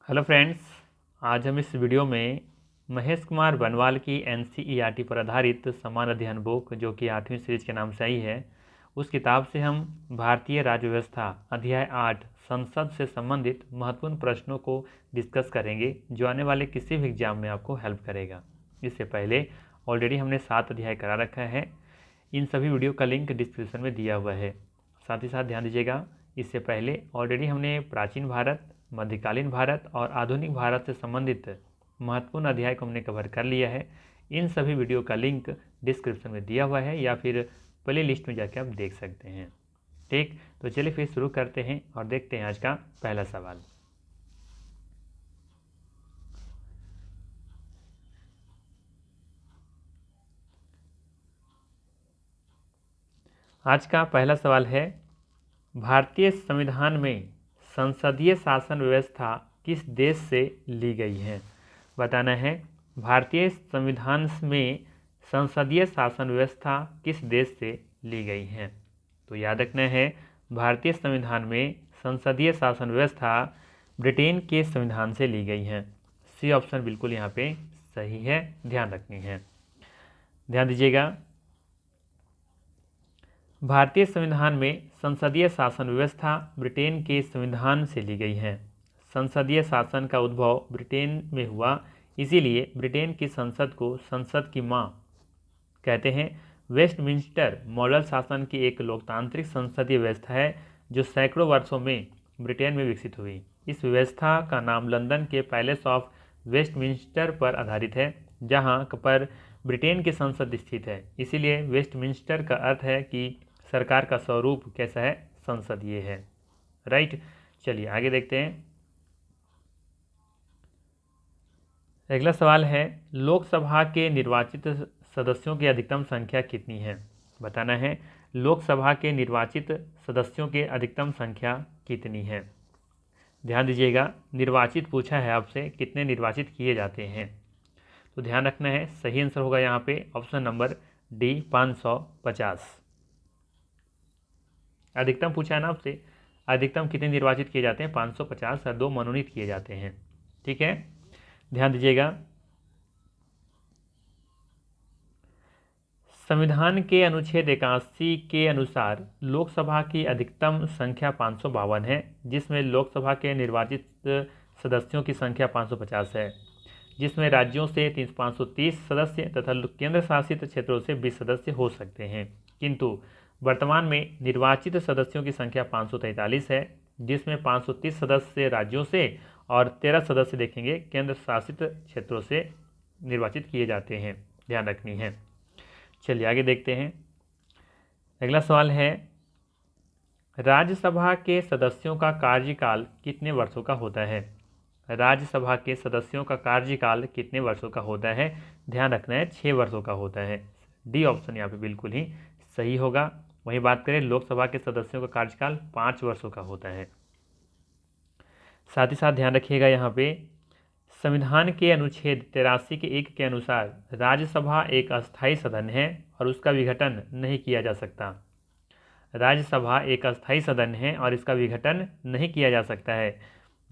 Hello friends, आज हम इस वीडियो में महेश कुमार बनवाल की एनसीईआरटी पर आधारित समान अध्ययन बुक जो कि 8वीं सीरीज के नाम से आई है, उस किताब से हम भारतीय राज्य व्यवस्था अध्याय 8 संसद से संबंधित महत्वपूर्ण प्रश्नों को डिस्कस करेंगे जो आने वाले किसी भी एग्जाम में आपको हेल्प करेगा। इससे पहले ऑलरेडी हमने 7 अध्याय करा रखा है। इन सभी वीडियो का लिंक डिस्क्रिप्शन में दिया हुआ है। साथ ही साथ ध्यान दीजिएगा, इससे पहले ऑलरेडी हमने प्राचीन भारत, मध्यकालीन भारत और आधुनिक भारत से संबंधित महत्वपूर्ण अध्याय को हमने कवर कर लिया है। इन सभी वीडियो का लिंक डिस्क्रिप्शन में दिया हुआ है या फिर प्ले लिस्ट में जाके आप देख सकते हैं। ठीक, तो चलिए फिर शुरू करते हैं और देखते हैं आज का पहला सवाल। आज का पहला सवाल है, भारतीय संविधान में संसदीय शासन व्यवस्था किस देश से ली गई है? बताना है भारतीय संविधान में संसदीय शासन व्यवस्था किस देश से ली गई है। तो याद रखना है, भारतीय संविधान में संसदीय शासन व्यवस्था ब्रिटेन के संविधान से ली गई है। सी ऑप्शन बिल्कुल यहाँ पे सही है, ध्यान रखनी है। ध्यान दीजिएगा, भारतीय संविधान में संसदीय शासन व्यवस्था ब्रिटेन के संविधान से ली गई है। संसदीय शासन का उद्भव ब्रिटेन में हुआ, इसीलिए ब्रिटेन की संसद को संसद की मां कहते हैं। वेस्टमिंस्टर मॉडल शासन की एक लोकतांत्रिक संसदीय व्यवस्था है जो सैकड़ों वर्षों में ब्रिटेन में विकसित हुई। इस व्यवस्था का नाम लंदन के पैलेस ऑफ वेस्टमिंस्टर पर आधारित है, जहां पर ब्रिटेन की संसद स्थित है। इसीलिए वेस्टमिंस्टर का अर्थ है कि सरकार का स्वरूप कैसा है, संसदीय है। राइट, चलिए आगे देखते हैं। अगला सवाल है, लोकसभा के निर्वाचित सदस्यों की अधिकतम संख्या कितनी है? बताना है लोकसभा के निर्वाचित सदस्यों की अधिकतम संख्या कितनी है। ध्यान दीजिएगा, निर्वाचित पूछा है आपसे, कितने निर्वाचित किए जाते हैं। तो ध्यान रखना है, सही आंसर होगा यहाँ पे ऑप्शन नंबर डी, 550। अधिकतम पूछा है ना आपसे, अधिकतम कितने निर्वाचित किए जाते हैं? 550 और 2 मनोनीत किए जाते हैं। ठीक है, ध्यान दीजिएगा, संविधान के अनुच्छेद 81 के अनुसार लोकसभा की अधिकतम संख्या 552 है, जिसमें लोकसभा के निर्वाचित सदस्यों की संख्या 550 है, जिसमें राज्यों से 530 सदस्य तथा केंद्र शासित क्षेत्रों से 20 सदस्य हो सकते हैं। किंतु वर्तमान में निर्वाचित सदस्यों की संख्या 543 है, जिसमें 530 सदस्य राज्यों से और 13 सदस्य देखेंगे केंद्र शासित क्षेत्रों से निर्वाचित किए जाते हैं। ध्यान रखनी है। चलिए आगे देखते हैं। अगला सवाल है, राज्यसभा के सदस्यों का कार्यकाल कितने वर्षों का होता है? राज्यसभा के सदस्यों का कार्यकाल कितने वर्षों का होता है? ध्यान रखना है, 6 वर्षों का होता है। डी ऑप्शन यहाँ पे बिल्कुल ही सही होगा। वहीं बात करें लोकसभा के सदस्यों का कार्यकाल 5 वर्षों का होता है। साथ ही साथ ध्यान रखिएगा, यहाँ पे संविधान के अनुच्छेद 83 के 1 के अनुसार राज्यसभा एक अस्थायी सदन है और उसका विघटन नहीं किया जा सकता। राज्यसभा एक अस्थायी सदन है और इसका विघटन नहीं किया जा सकता है।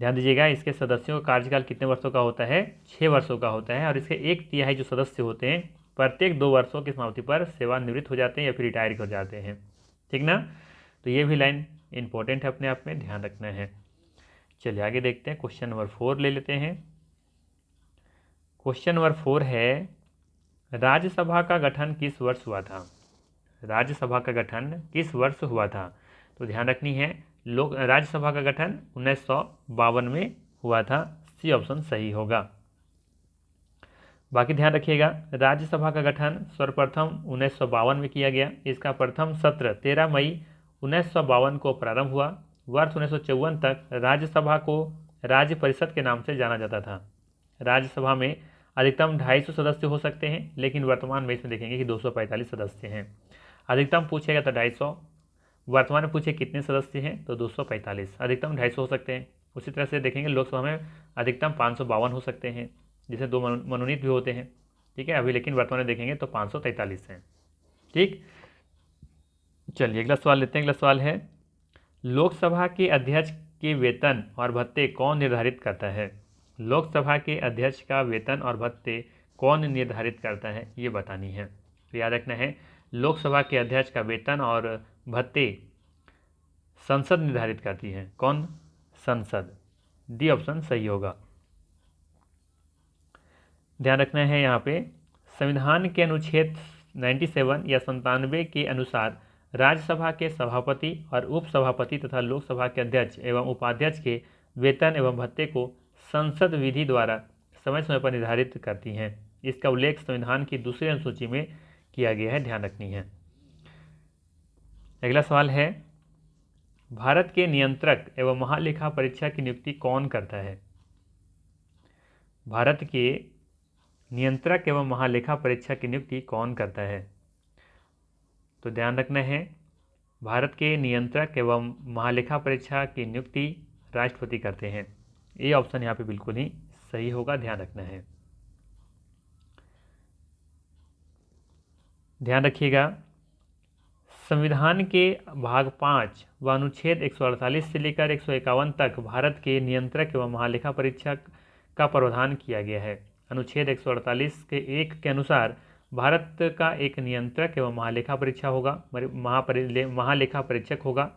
ध्यान दीजिएगा, इसके सदस्यों का कार्यकाल कितने वर्षों का होता है? 6 वर्षों का होता है। और इसके 1/3 जो सदस्य होते हैं प्रत्येक 2 वर्षों की समाप्ति पर सेवानिवृत्त हो जाते हैं या फिर रिटायर हो जाते हैं। ठीक ना, तो ये भी लाइन इंपॉर्टेंट है, अपने आप में ध्यान रखना है। चलिए आगे देखते हैं, क्वेश्चन नंबर 4 ले लेते हैं। क्वेश्चन नंबर 4 है, राज्यसभा का गठन किस वर्ष हुआ था? राज्यसभा का गठन किस वर्ष हुआ था? तो ध्यान रखनी है, राज्यसभा का गठन 1952 में हुआ था। सी ऑप्शन सही होगा। बाकी ध्यान रखिएगा, राज्यसभा का गठन सर्वप्रथम 1952 में किया गया। इसका प्रथम सत्र 13 मई 1952 को प्रारंभ हुआ। वर्ष 1954 तक राज्यसभा को राज्य परिषद के नाम से जाना जाता था। राज्यसभा में अधिकतम 250 सदस्य हो सकते हैं, लेकिन वर्तमान में इसमें देखेंगे कि 245 सदस्य हैं। अधिकतम पूछेगा तो 250, वर्तमान में पूछे कितने सदस्य हैं तो 245, अधिकतम 250 हो सकते हैं। उसी तरह से देखेंगे लोकसभा में अधिकतम 552 हो सकते हैं, जिसे 2 मनोनीत भी होते हैं। ठीक है, अभी लेकिन वर्तमान में देखेंगे तो 543 हैं। ठीक, चलिए अगला सवाल लेते हैं। अगला सवाल है, लोकसभा के अध्यक्ष के वेतन और भत्ते कौन निर्धारित करता है? लोकसभा के अध्यक्ष का वेतन और भत्ते कौन निर्धारित करता है, ये बतानी है। तो याद रखना है, लोकसभा के अध्यक्ष का वेतन और भत्ते संसद निर्धारित करती है। कौन? संसद। डी ऑप्शन सही होगा। ध्यान रखना है यहाँ पे, संविधान के अनुच्छेद 97 या 97 के अनुसार राज्यसभा के सभापति और उपसभापति तथा लोकसभा के अध्यक्ष एवं उपाध्यक्ष के वेतन एवं भत्ते को संसद विधि द्वारा समय समय पर निर्धारित करती हैं। इसका उल्लेख संविधान की दूसरी अनुसूची में किया गया है, ध्यान रखनी है। अगला सवाल है, भारत के नियंत्रक एवं महालेखा परीक्षक की नियुक्ति कौन करता है? भारत के नियंत्रक एवं महालेखा परीक्षक की नियुक्ति कौन करता है? तो ध्यान रखना है, भारत के नियंत्रक एवं महालेखा परीक्षक की नियुक्ति राष्ट्रपति करते हैं। ये ऑप्शन यहाँ पे बिल्कुल ही सही होगा, ध्यान रखना है। ध्यान रखिएगा, संविधान के भाग 5 व अनुच्छेद 148 से लेकर 151 तक भारत के नियंत्रक एवं महालेखा परीक्षक का प्रावधान किया गया है। अनुच्छेद 148 के 1 के अनुसार भारत का एक नियंत्रक एवं महालेखा परीक्षा होगा महालेखा परीक्षक होगा,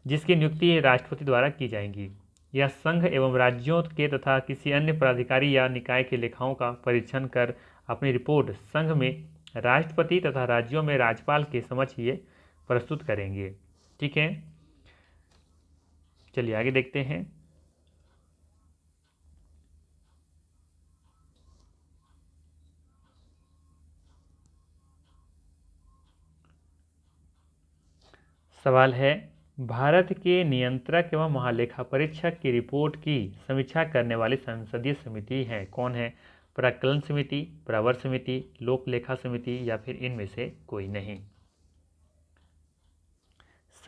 जिसकी नियुक्ति राष्ट्रपति द्वारा की जाएगी। यह संघ एवं राज्यों के तथा किसी अन्य प्राधिकारी या निकाय के लेखाओं का परीक्षण कर अपनी रिपोर्ट संघ में राष्ट्रपति तथा राज्यों में राज्यपाल के समक्ष ये प्रस्तुत करेंगे। ठीक है, चलिए आगे देखते हैं। सवाल है, भारत के नियंत्रक एवं महालेखा परीक्षक की रिपोर्ट की समीक्षा करने वाली संसदीय समिति है। कौन है? प्राक्कलन समिति, प्रवर समिति, लोक लेखा समिति या फिर इनमें से कोई नहीं।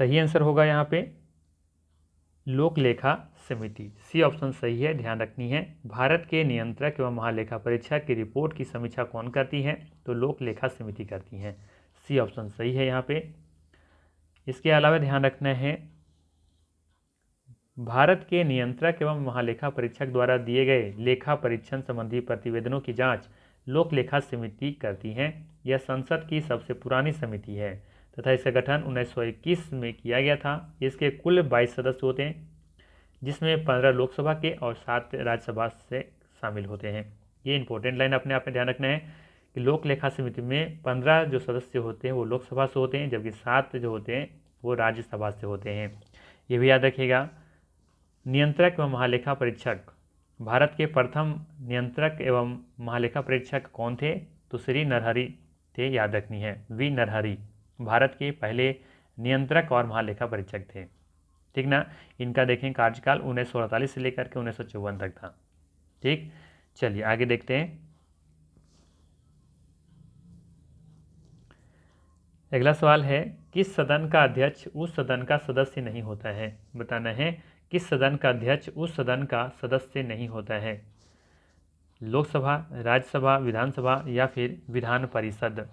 सही आंसर होगा यहाँ पे लोक लेखा समिति। सी ऑप्शन सही है, ध्यान रखनी है। भारत के नियंत्रक एवं महालेखा परीक्षक की रिपोर्ट की समीक्षा कौन करती है? तो लोक लेखा समिति करती है। सी ऑप्शन सही है यहाँ पे। इसके अलावा ध्यान रखना है, भारत के नियंत्रक एवं महालेखा परीक्षक द्वारा दिए गए लेखा परीक्षण संबंधी प्रतिवेदनों की जांच लोक लेखा समिति करती है। यह संसद की सबसे पुरानी समिति है तथा इसका गठन 1921 में किया गया था। इसके कुल 22 सदस्य होते हैं, जिसमें 15 लोकसभा के और 7 राज्यसभा से शामिल होते हैं। ये इंपॉर्टेंट लाइन अपने आप में ध्यान रखना है कि लोक लेखा समिति में 15 जो सदस्य होते हैं वो लोकसभा से होते हैं, जबकि 7 जो होते हैं वो राज्यसभा से होते हैं। ये भी याद रखिएगा। नियंत्रक एवं महालेखा परीक्षक, भारत के प्रथम नियंत्रक एवं महालेखा परीक्षक कौन थे? तो श्री नरहरि थे, याद रखनी है। वी नरहरि भारत के पहले नियंत्रक और महालेखा परीक्षक थे। ठीक ना। इनका देखें कार्यकाल 1948 से लेकर के 1954 तक था। ठीक, चलिए आगे देखते हैं। अगला सवाल है, किस सदन का अध्यक्ष उस सदन का सदस्य नहीं होता है? बताना है किस सदन का अध्यक्ष उस सदन का सदस्य नहीं होता है? लोकसभा, राज्यसभा, विधानसभा या फिर विधान परिषद?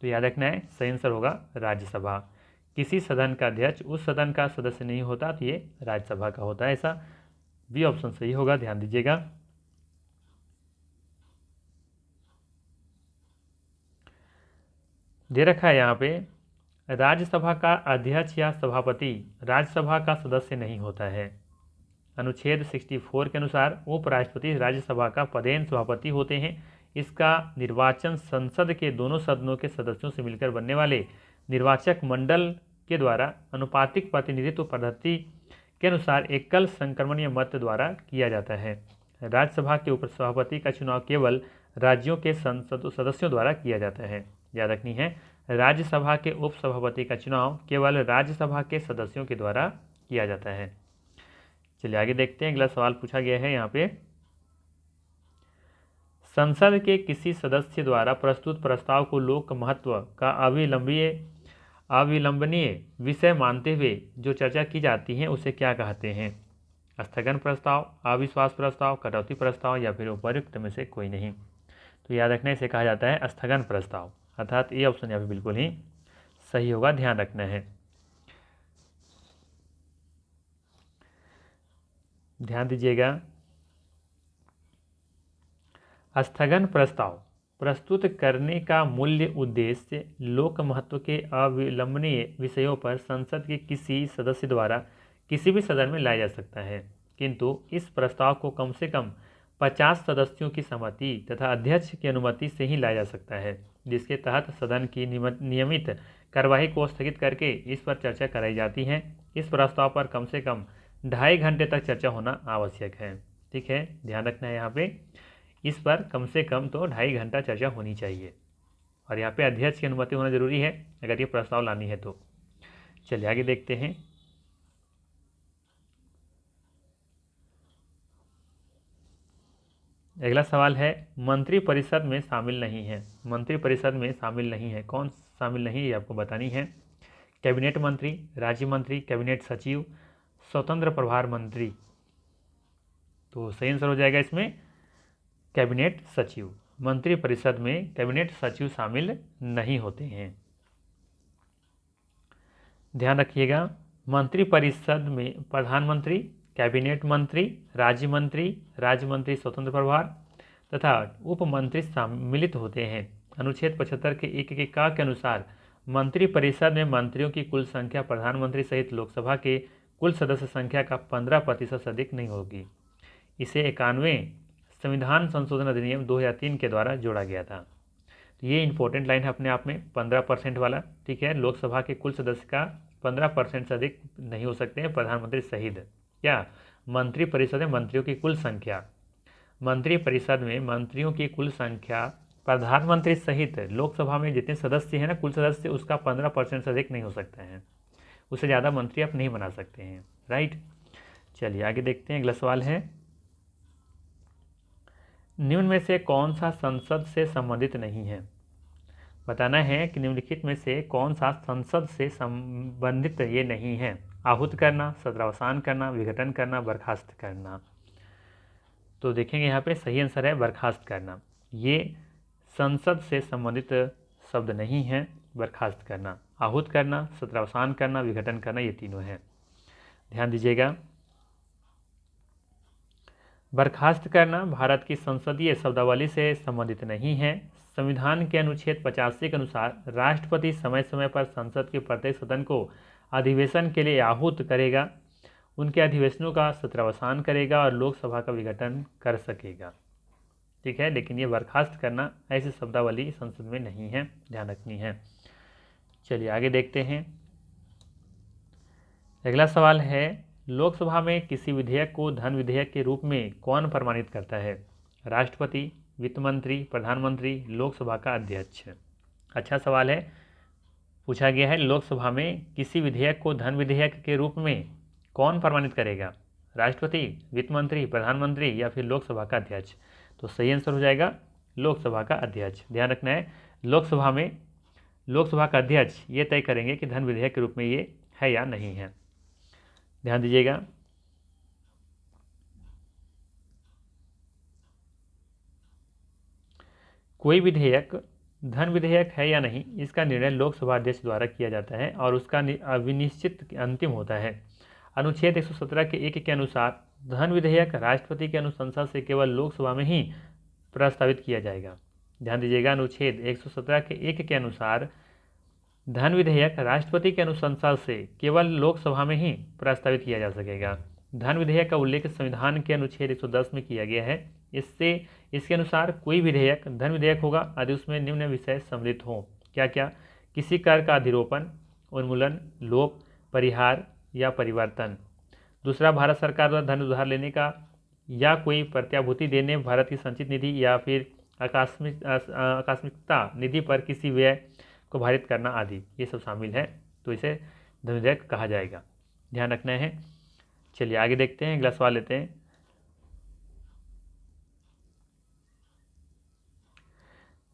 तो याद रखना है, सही आंसर होगा राज्यसभा। किसी सदन का अध्यक्ष उस सदन का सदस्य नहीं होता, तो ये राज्यसभा का होता है। ऐसा बी ऑप्शन सही होगा, ध्यान दीजिएगा। दे रखा है यहाँ पे, राज्यसभा का अध्यक्ष या सभापति राज्यसभा का सदस्य नहीं होता है। अनुच्छेद 64 के अनुसार उपराष्ट्रपति राज्यसभा का पदेन सभापति होते हैं। इसका निर्वाचन संसद के दोनों सदनों के सदस्यों से मिलकर बनने वाले निर्वाचक मंडल के द्वारा अनुपातिक प्रतिनिधित्व पद्धति के अनुसार एकल संक्रमणीय मत द्वारा किया जाता है। राज्यसभा के उपसभापति का चुनाव केवल राज्यों के सदस्यों द्वारा किया जाता है। याद रखनी है, राज्यसभा के उपसभापति का चुनाव केवल राज्यसभा के सदस्यों के द्वारा किया जाता है। चलिए आगे देखते हैं। अगला सवाल पूछा गया है यहाँ पे, संसद के किसी सदस्य द्वारा प्रस्तुत प्रस्ताव को लोक महत्व का अविलंबनीय विषय मानते हुए जो चर्चा की जाती है उसे क्या कहते हैं? स्थगन प्रस्ताव, अविश्वास प्रस्ताव, कटौती प्रस्ताव या फिर उपर्युक्त में से कोई नहीं। तो याद रखना, इसे कहा जाता है स्थगन प्रस्ताव, अर्थात ये ऑप्शन यहाँ पे बिल्कुल ही सही होगा, ध्यान रखना है। ध्यान दीजिएगा, स्थगन प्रस्ताव प्रस्तुत करने का मूल्य उद्देश्य लोक महत्व के अविलंबनीय विषयों पर संसद के किसी सदस्य द्वारा किसी भी सदन में लाया जा सकता है, किंतु इस प्रस्ताव को कम से कम 50 सदस्यों की सहमति तथा अध्यक्ष की अनुमति से ही लाया जा सकता है, जिसके तहत सदन की नियमित कार्यवाही को स्थगित करके इस पर चर्चा कराई जाती है। इस प्रस्ताव पर कम से कम 2.5 घंटे तक चर्चा होना आवश्यक है। ठीक है, ध्यान रखना है यहाँ पे, इस पर कम से कम तो 2.5 घंटा चर्चा होनी चाहिए और यहाँ पे अध्यक्ष की अनुमति होना जरूरी है अगर ये प्रस्ताव लानी है तो। चलिए आगे देखते हैं। अगला सवाल है मंत्रिपरिषद में शामिल नहीं है। मंत्रिपरिषद में शामिल नहीं है, कौन शामिल नहीं है ये आपको बतानी है। कैबिनेट मंत्री, राज्य मंत्री, कैबिनेट सचिव, स्वतंत्र प्रभार मंत्री। तो सही आंसर हो जाएगा इसमें कैबिनेट सचिव। मंत्रिपरिषद में कैबिनेट सचिव शामिल नहीं होते हैं। ध्यान रखिएगा, मंत्रिपरिषद में प्रधानमंत्री, कैबिनेट मंत्री, राज्य मंत्री स्वतंत्र प्रभार तथा उप मंत्री सम्मिलित होते हैं। अनुच्छेद 75 के 1 का के अनुसार मंत्रिपरिषद में मंत्रियों की कुल संख्या प्रधानमंत्री सहित लोकसभा के कुल सदस्य संख्या का 15% से अधिक नहीं होगी। इसे 91वें संविधान संशोधन अधिनियम 2003 के द्वारा जोड़ा गया था। तो ये इंपॉर्टेंट लाइन है अपने आप में, 15% वाला। ठीक है, लोकसभा के कुल सदस्य का 15% से अधिक नहीं हो सकते हैं प्रधानमंत्री सहित। क्या मंत्रिपरिषद में मंत्रियों की कुल संख्या, मंत्रिपरिषद में मंत्रियों की कुल संख्या प्रधानमंत्री सहित लोकसभा में जितने सदस्य हैं ना, कुल सदस्य, उसका 15% से अधिक नहीं हो सकते हैं। उससे ज़्यादा मंत्री आप नहीं बना सकते हैं। राइट, चलिए आगे देखते हैं। अगला सवाल है निम्न में से कौन सा संसद से संबंधित नहीं है। बताना है कि निम्नलिखित में से कौन सा संसद से संबंधित ये नहीं है। आहूत करना, सत्रावसान करना, विघटन करना, बर्खास्त करना। तो देखेंगे यहाँ पे सही आंसर है बर्खास्त करना। ये संसद से संबंधित शब्द नहीं है। बर्खास्त करना, आहूत करना, सत्रावसान करना, विघटन करना, ये तीनों हैं। ध्यान दीजिएगा, बर्खास्त करना भारत की संसदीय शब्दावली से संबंधित नहीं है। संविधान के अनुच्छेद 85 के अनुसार राष्ट्रपति समय समय पर संसद के प्रत्येक सदन को अधिवेशन के लिए आहूत करेगा, उनके अधिवेशनों का सत्रावसान करेगा और लोकसभा का विघटन कर सकेगा। ठीक है, लेकिन ये बर्खास्त करना ऐसी शब्दावली संसद में नहीं है, ध्यान रखनी है। चलिए आगे देखते हैं। अगला सवाल है लोकसभा में किसी विधेयक को धन विधेयक के रूप में कौन प्रमाणित करता है। राष्ट्रपति, वित्त मंत्री, प्रधानमंत्री, लोकसभा का अध्यक्ष। अच्छा सवाल है, पूछा गया है लोकसभा में किसी विधेयक को धन विधेयक के रूप में कौन प्रमाणित करेगा। राष्ट्रपति, वित्त मंत्री, प्रधानमंत्री या फिर लोकसभा का अध्यक्ष। तो सही आंसर हो जाएगा लोकसभा का अध्यक्ष। ध्यान रखना है, लोकसभा में लोकसभा का अध्यक्ष ये तय करेंगे कि धन विधेयक के रूप में ये है या नहीं है। ध्यान दीजिएगा, कोई विधेयक धन विधेयक है या नहीं इसका निर्णय लोकसभा अध्यक्ष द्वारा किया जाता है और उसका अविनिश्चित अंतिम होता है। अनुच्छेद 117 के 1 के अनुसार धन विधेयक राष्ट्रपति के अनुशंसा से केवल लोकसभा में ही प्रस्तावित किया जाएगा। ध्यान दीजिएगा, अनुच्छेद 117 के 1 के अनुसार धन विधेयक राष्ट्रपति के अनुशंसा से केवल लोकसभा में ही प्रस्तावित किया जा सकेगा। धन विधेयक का उल्लेख संविधान के अनुच्छेद 110 में किया गया है। इसके अनुसार कोई विधेयक धन विधेयक होगा यदि उसमें निम्न विषय सम्मिलित हों। क्या क्या? किसी कर का अधिरोपण, उन्मूलन, लोप, परिहार या परिवर्तन। दूसरा, भारत सरकार द्वारा धन उधार लेने का या कोई प्रत्याभूति देने, भारत की संचित निधि या फिर आकस्मिकता निधि पर किसी व्यय को भारित करना आदि, ये सब शामिल है। तो इसे धन विधेयक कहा जाएगा, ध्यान रखना है। चलिए आगे देखते हैं, अगला सवाल लेते हैं।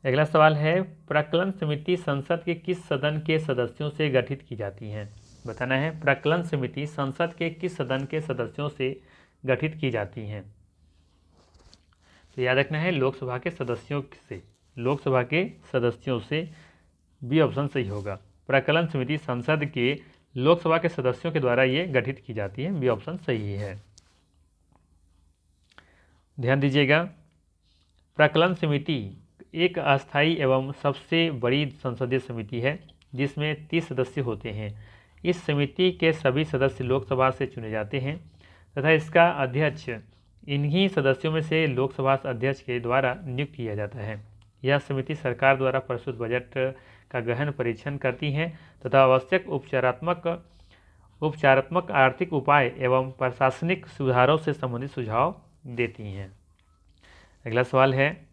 अगला सवाल है प्राक्कलन समिति संसद के किस सदन के सदस्यों से गठित की जाती है। बताना है प्राक्कलन समिति संसद के किस सदन के सदस्यों से गठित की जाती हैं। तो याद रखना है लोकसभा के सदस्यों से, लोकसभा के सदस्यों से। बी ऑप्शन सही होगा। प्राक्कलन समिति संसद के लोकसभा के सदस्यों के द्वारा ये गठित की जाती है, बी ऑप्शन सही है। ध्यान दीजिएगा, प्राक्कलन समिति एक अस्थायी एवं सबसे बड़ी संसदीय समिति है जिसमें 30 सदस्य होते हैं। इस समिति के सभी सदस्य लोकसभा से चुने जाते हैं तथा इसका अध्यक्ष इन्हीं सदस्यों में से लोकसभा अध्यक्ष के द्वारा नियुक्त किया जाता है। यह समिति सरकार द्वारा प्रस्तुत बजट का गहन परीक्षण करती है तथा आवश्यक उपचारात्मक आर्थिक उपाय एवं प्रशासनिक सुधारों से संबंधित सुझाव देती हैं। अगला सवाल है,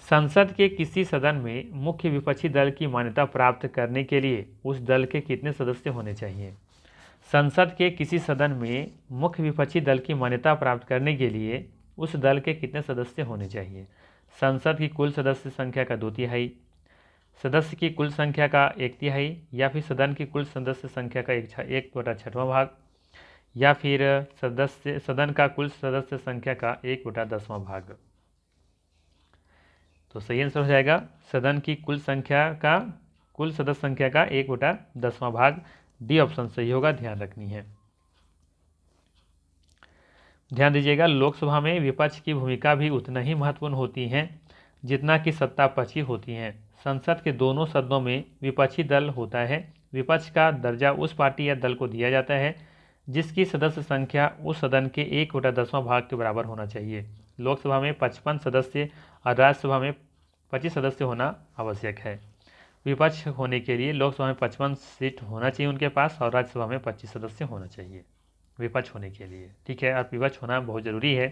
संसद के किसी सदन में मुख्य विपक्षी दल की मान्यता प्राप्त करने के लिए उस दल के कितने सदस्य होने चाहिए? संसद के किसी सदन में मुख्य विपक्षी दल की मान्यता प्राप्त करने के लिए उस दल के कितने सदस्य होने चाहिए? संसद की कुल सदस्य संख्या का 2/3, सदस्य की कुल संख्या का 1/3, या फिर सदन की कुल सदस्य संख्या का 1/6वां भाग, या फिर सदन का कुल सदस्य संख्या का 1/10वां भाग। तो सही आंसर हो जाएगा सदन की कुल सदस्य संख्या का 1/10वां भाग। डी ऑप्शन सही होगा, ध्यान रखनी है। ध्यान दीजिएगा, लोकसभा में विपक्ष की भूमिका भी उतना ही महत्वपूर्ण होती है जितना कि सत्ता पक्ष की होती है। संसद के दोनों सदनों में विपक्षी दल होता है। विपक्ष का दर्जा उस पार्टी या दल को दिया जाता है जिसकी सदस्य संख्या उस सदन के 1/10वां भाग के बराबर होना चाहिए। लोकसभा में 55 सदस्य और राज्यसभा में 25 सदस्य होना आवश्यक है। विपक्ष होने के लिए लोकसभा में 55 सीट होना चाहिए उनके पास और राज्यसभा में 25 सदस्य होना चाहिए विपक्ष होने के लिए। ठीक है, और विपक्ष होना बहुत ज़रूरी है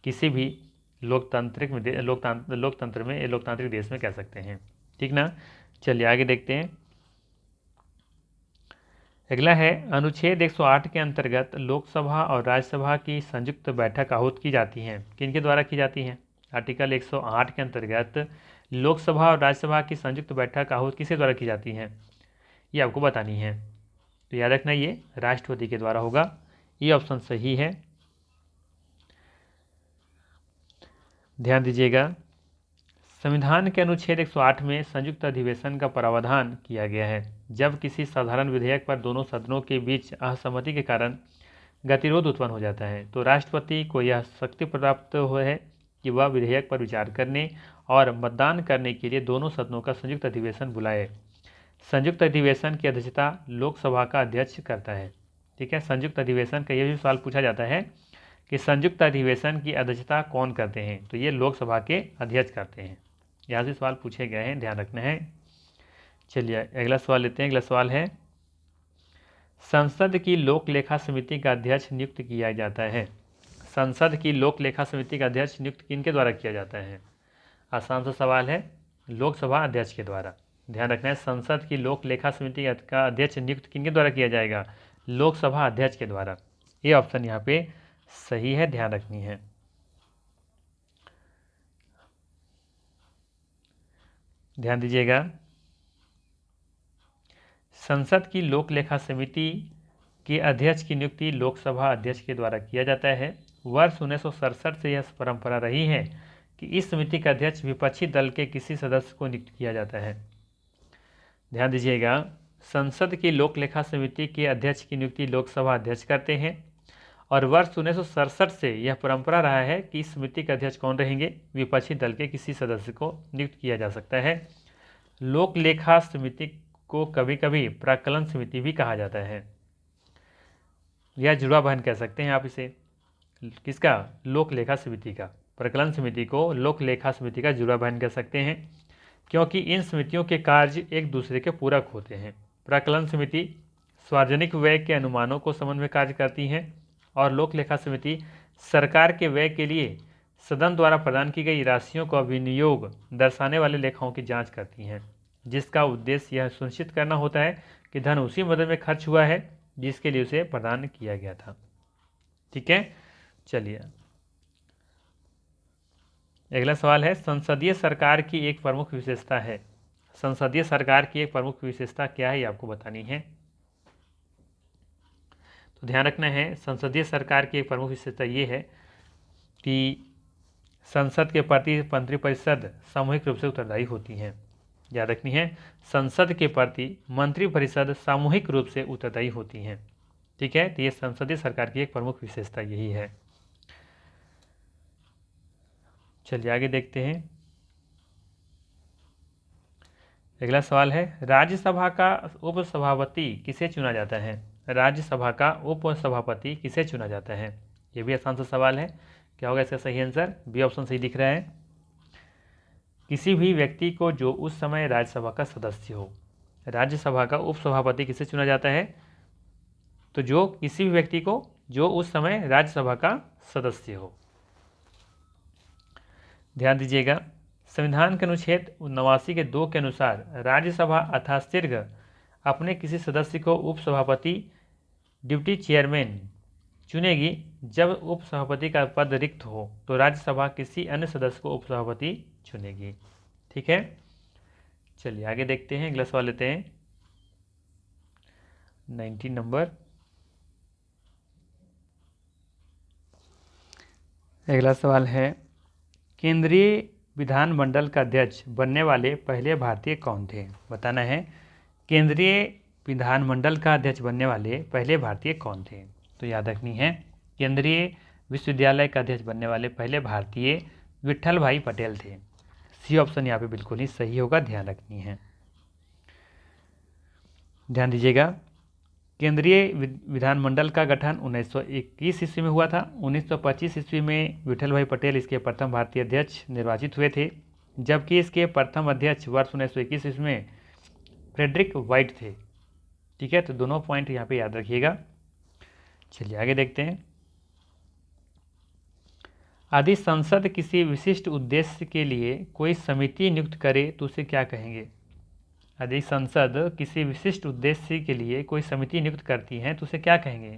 किसी भी लोकतांत्रिक देश में कह सकते हैं। ठीक ना, चलिए आगे देखते हैं। अगला है, अनुच्छेद 108 के अंतर्गत लोकसभा और राज्यसभा की संयुक्त बैठक आहूत की जाती हैं। किनके द्वारा की जाती हैं? आर्टिकल 108 के अंतर्गत लोकसभा और राज्यसभा की संयुक्त बैठक आहूत किसके द्वारा की जाती है? ये आपको बतानी है। तो याद रखना, ये राष्ट्रपति के द्वारा होगा। ये ऑप्शन सही है, ध्यान दीजिएगा। संविधान के अनुच्छेद 108 में संयुक्त अधिवेशन का प्रावधान किया गया है। जब किसी साधारण विधेयक पर दोनों सदनों के बीच असहमति के कारण गतिरोध उत्पन्न हो जाता है तो राष्ट्रपति को यह शक्ति प्राप्त हुआ है कि वह विधेयक पर विचार करने और मतदान करने के लिए दोनों सदनों का संयुक्त अधिवेशन बुलाए। संयुक्त अधिवेशन की अध्यक्षता लोकसभा का अध्यक्ष करता है। ठीक है, संयुक्त अधिवेशन का यह भी सवाल पूछा जाता है कि संयुक्त अधिवेशन की अध्यक्षता कौन करते हैं? तो ये लोकसभा के अध्यक्ष करते हैं। यहाँ से सवाल पूछे गए हैं, ध्यान रखना है। चलिए अगला सवाल लेते हैं। अगला सवाल है, संसद की लोक लेखा समिति का अध्यक्ष नियुक्त किया जाता है। संसद की लोक लेखा समिति का अध्यक्ष नियुक्त किनके द्वारा किया जाता है? आसान सा सवाल है, लोकसभा अध्यक्ष के द्वारा। ध्यान रखना है, संसद की लोक लेखा समिति का अध्यक्ष नियुक्त किनके द्वारा किया जाएगा? लोकसभा अध्यक्ष के द्वारा। ये ऑप्शन यहाँ पे सही है, ध्यान रखनी है। ध्यान दीजिएगा, संसद की लोक लेखा समिति के अध्यक्ष की नियुक्ति लोकसभा अध्यक्ष के द्वारा किया जाता है। वर्ष 1967 से यह परंपरा रही है कि इस समिति का अध्यक्ष विपक्षी दल के किसी सदस्य को नियुक्त किया जाता है। ध्यान दीजिएगा, संसद की लोक लेखा समिति के अध्यक्ष की नियुक्ति लोकसभा अध्यक्ष करते हैं और वर्ष 1967 से यह परंपरा रहा है कि इस समिति के अध्यक्ष कौन रहेंगे? विपक्षी दल के किसी सदस्य को नियुक्त किया जा सकता है। लोक लेखा समिति को कभी कभी प्राक्कलन समिति भी कहा जाता है, या जुड़वा बहन कह सकते हैं आप इसे। किसका? लोक लेखा समिति का। प्राक्कलन समिति को लोक लेखा समिति का जुड़वा बहन कह सकते हैं क्योंकि इन समितियों के कार्य एक दूसरे के पूरक होते हैं। प्राक्कलन समिति सार्वजनिक व्यय के अनुमानों को संबंध में कार्य करती हैं और लोक लेखा समिति सरकार के व्यय के लिए सदन द्वारा प्रदान की गई राशियों का विनियोग दर्शाने वाले लेखाओं की जांच करती हैं, जिसका उद्देश्य यह सुनिश्चित करना होता है कि धन उसी मदद में खर्च हुआ है जिसके लिए उसे प्रदान किया गया था। ठीक है, चलिए अगला सवाल है, संसदीय सरकार की एक प्रमुख विशेषता है। संसदीय सरकार की एक प्रमुख विशेषता क्या है, ये आपको बतानी है। तो ध्यान रखना है, संसदीय सरकार की एक प्रमुख विशेषता ये है कि संसद के प्रति मंत्रिपरिषद सामूहिक रूप से उत्तरदायी होती हैं। याद रखनी है, संसद के प्रति मंत्रिपरिषद सामूहिक रूप से उत्तरदायी होती हैं। ठीक है, तो ये संसदीय सरकार की एक प्रमुख विशेषता यही है। चलिए आगे देखते हैं। अगला सवाल है, राज्यसभा का उपसभापति किसे चुना जाता है? राज्यसभा का उपसभापति किसे चुना जाता है? ये भी आसान सा सवाल है। क्या होगा इसका सही आंसर? बी ऑप्शन सही दिख रहा है। किसी भी व्यक्ति को जो उस समय राज्यसभा का सदस्य हो। राज्यसभा का उपसभापति किसे चुना जाता है? तो जो किसी भी व्यक्ति को जो उस समय राज्यसभा का सदस्य हो। ध्यान दीजिएगा, संविधान के अनुच्छेद 89 के 2 के अनुसार राज्यसभा अथाशीर्घ अपने किसी सदस्य को उपसभापति ड्यूटी चेयरमैन चुनेगी। जब उपसभापति का पद रिक्त हो तो राज्यसभा किसी अन्य सदस्य को उपसभापति चुनेगी। ठीक है, चलिए आगे देखते हैं। अगला सवाल लेते हैं 19 नंबर। अगला सवाल है, केंद्रीय विधानमंडल का अध्यक्ष बनने वाले पहले भारतीय कौन थे? बताना है, केंद्रीय विधानमंडल का अध्यक्ष बनने वाले पहले भारतीय कौन थे? तो याद रखनी है, केंद्रीय विश्वविद्यालय का अध्यक्ष बनने वाले पहले भारतीय विट्ठल भाई पटेल थे। सी ऑप्शन यहाँ पे बिल्कुल ही सही होगा, ध्यान रखनी है। ध्यान दीजिएगा, केंद्रीय विधानमंडल का गठन 1921 ईस्वी में हुआ था। 1925 ईस्वी में विट्ठल भाई पटेल इसके प्रथम भारतीय अध्यक्ष निर्वाचित हुए थे, जबकि इसके प्रथम अध्यक्ष वर्ष 1921 ईस्वी में फ्रेडरिक वाइट थे। ठीक है, तो दोनों पॉइंट यहाँ पे याद रखिएगा। चलिए आगे देखते हैं। यदि संसद किसी विशिष्ट उद्देश्य के लिए कोई समिति नियुक्त करे तो उसे क्या कहेंगे? यदि संसद किसी विशिष्ट उद्देश्य के लिए कोई समिति नियुक्त करती है तो उसे क्या कहेंगे?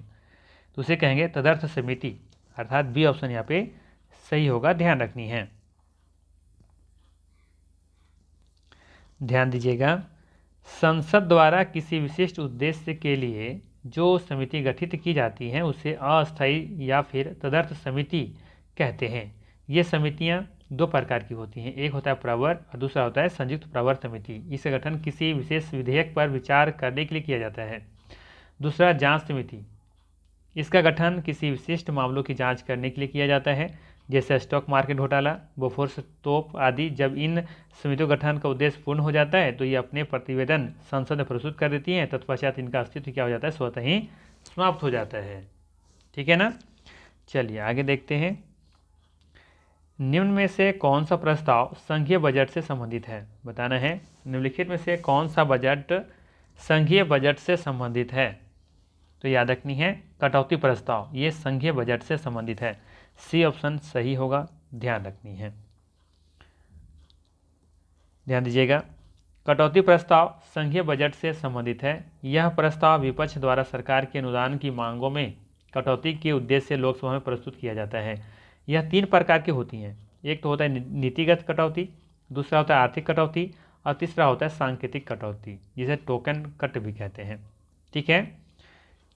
तो उसे कहेंगे तदर्थ समिति, अर्थात बी ऑप्शन यहाँ पे सही होगा, ध्यान रखनी है। ध्यान दीजिएगा, संसद द्वारा किसी विशिष्ट उद्देश्य के लिए जो समिति गठित की जाती है उसे अस्थायी या फिर तदर्थ समिति कहते हैं। ये समितियां दो प्रकार की होती हैं, एक होता है प्रवर और दूसरा होता है संयुक्त प्रवर समिति। इसका गठन किसी विशेष विधेयक पर विचार करने के लिए किया जाता है। दूसरा जांच समिति, इसका गठन किसी विशिष्ट मामलों की जांच करने के लिए किया जाता है, जैसे स्टॉक मार्केट घोटाला, बोफोर्स तोप आदि। जब इन समितियों गठन का उद्देश्य पूर्ण हो जाता है तो ये अपने प्रतिवेदन संसद में प्रस्तुत कर देती हैं, तत्पश्चात इनका अस्तित्व क्या हो जाता है? स्वतः ही समाप्त हो जाता है। ठीक है ना, चलिए आगे देखते हैं। निम्न में से कौन सा प्रस्ताव संघीय बजट से संबंधित है? बताना है, निम्नलिखित में से कौन सा बजट संघीय बजट से संबंधित है? तो याद रखनी है, कटौती प्रस्ताव ये संघीय बजट से संबंधित है। सी ऑप्शन सही होगा, ध्यान रखनी है। ध्यान दीजिएगा, कटौती प्रस्ताव संघीय बजट से संबंधित है। यह प्रस्ताव विपक्ष द्वारा सरकार के अनुदान की मांगों में कटौती के उद्देश्य से लोकसभा में प्रस्तुत किया जाता है। यह 3 प्रकार की होती हैं, एक तो होता है नीतिगत कटौती, दूसरा होता है आर्थिक कटौती और तीसरा होता है सांकेतिक कटौती, जिसे टोकन कट भी कहते हैं। ठीक है,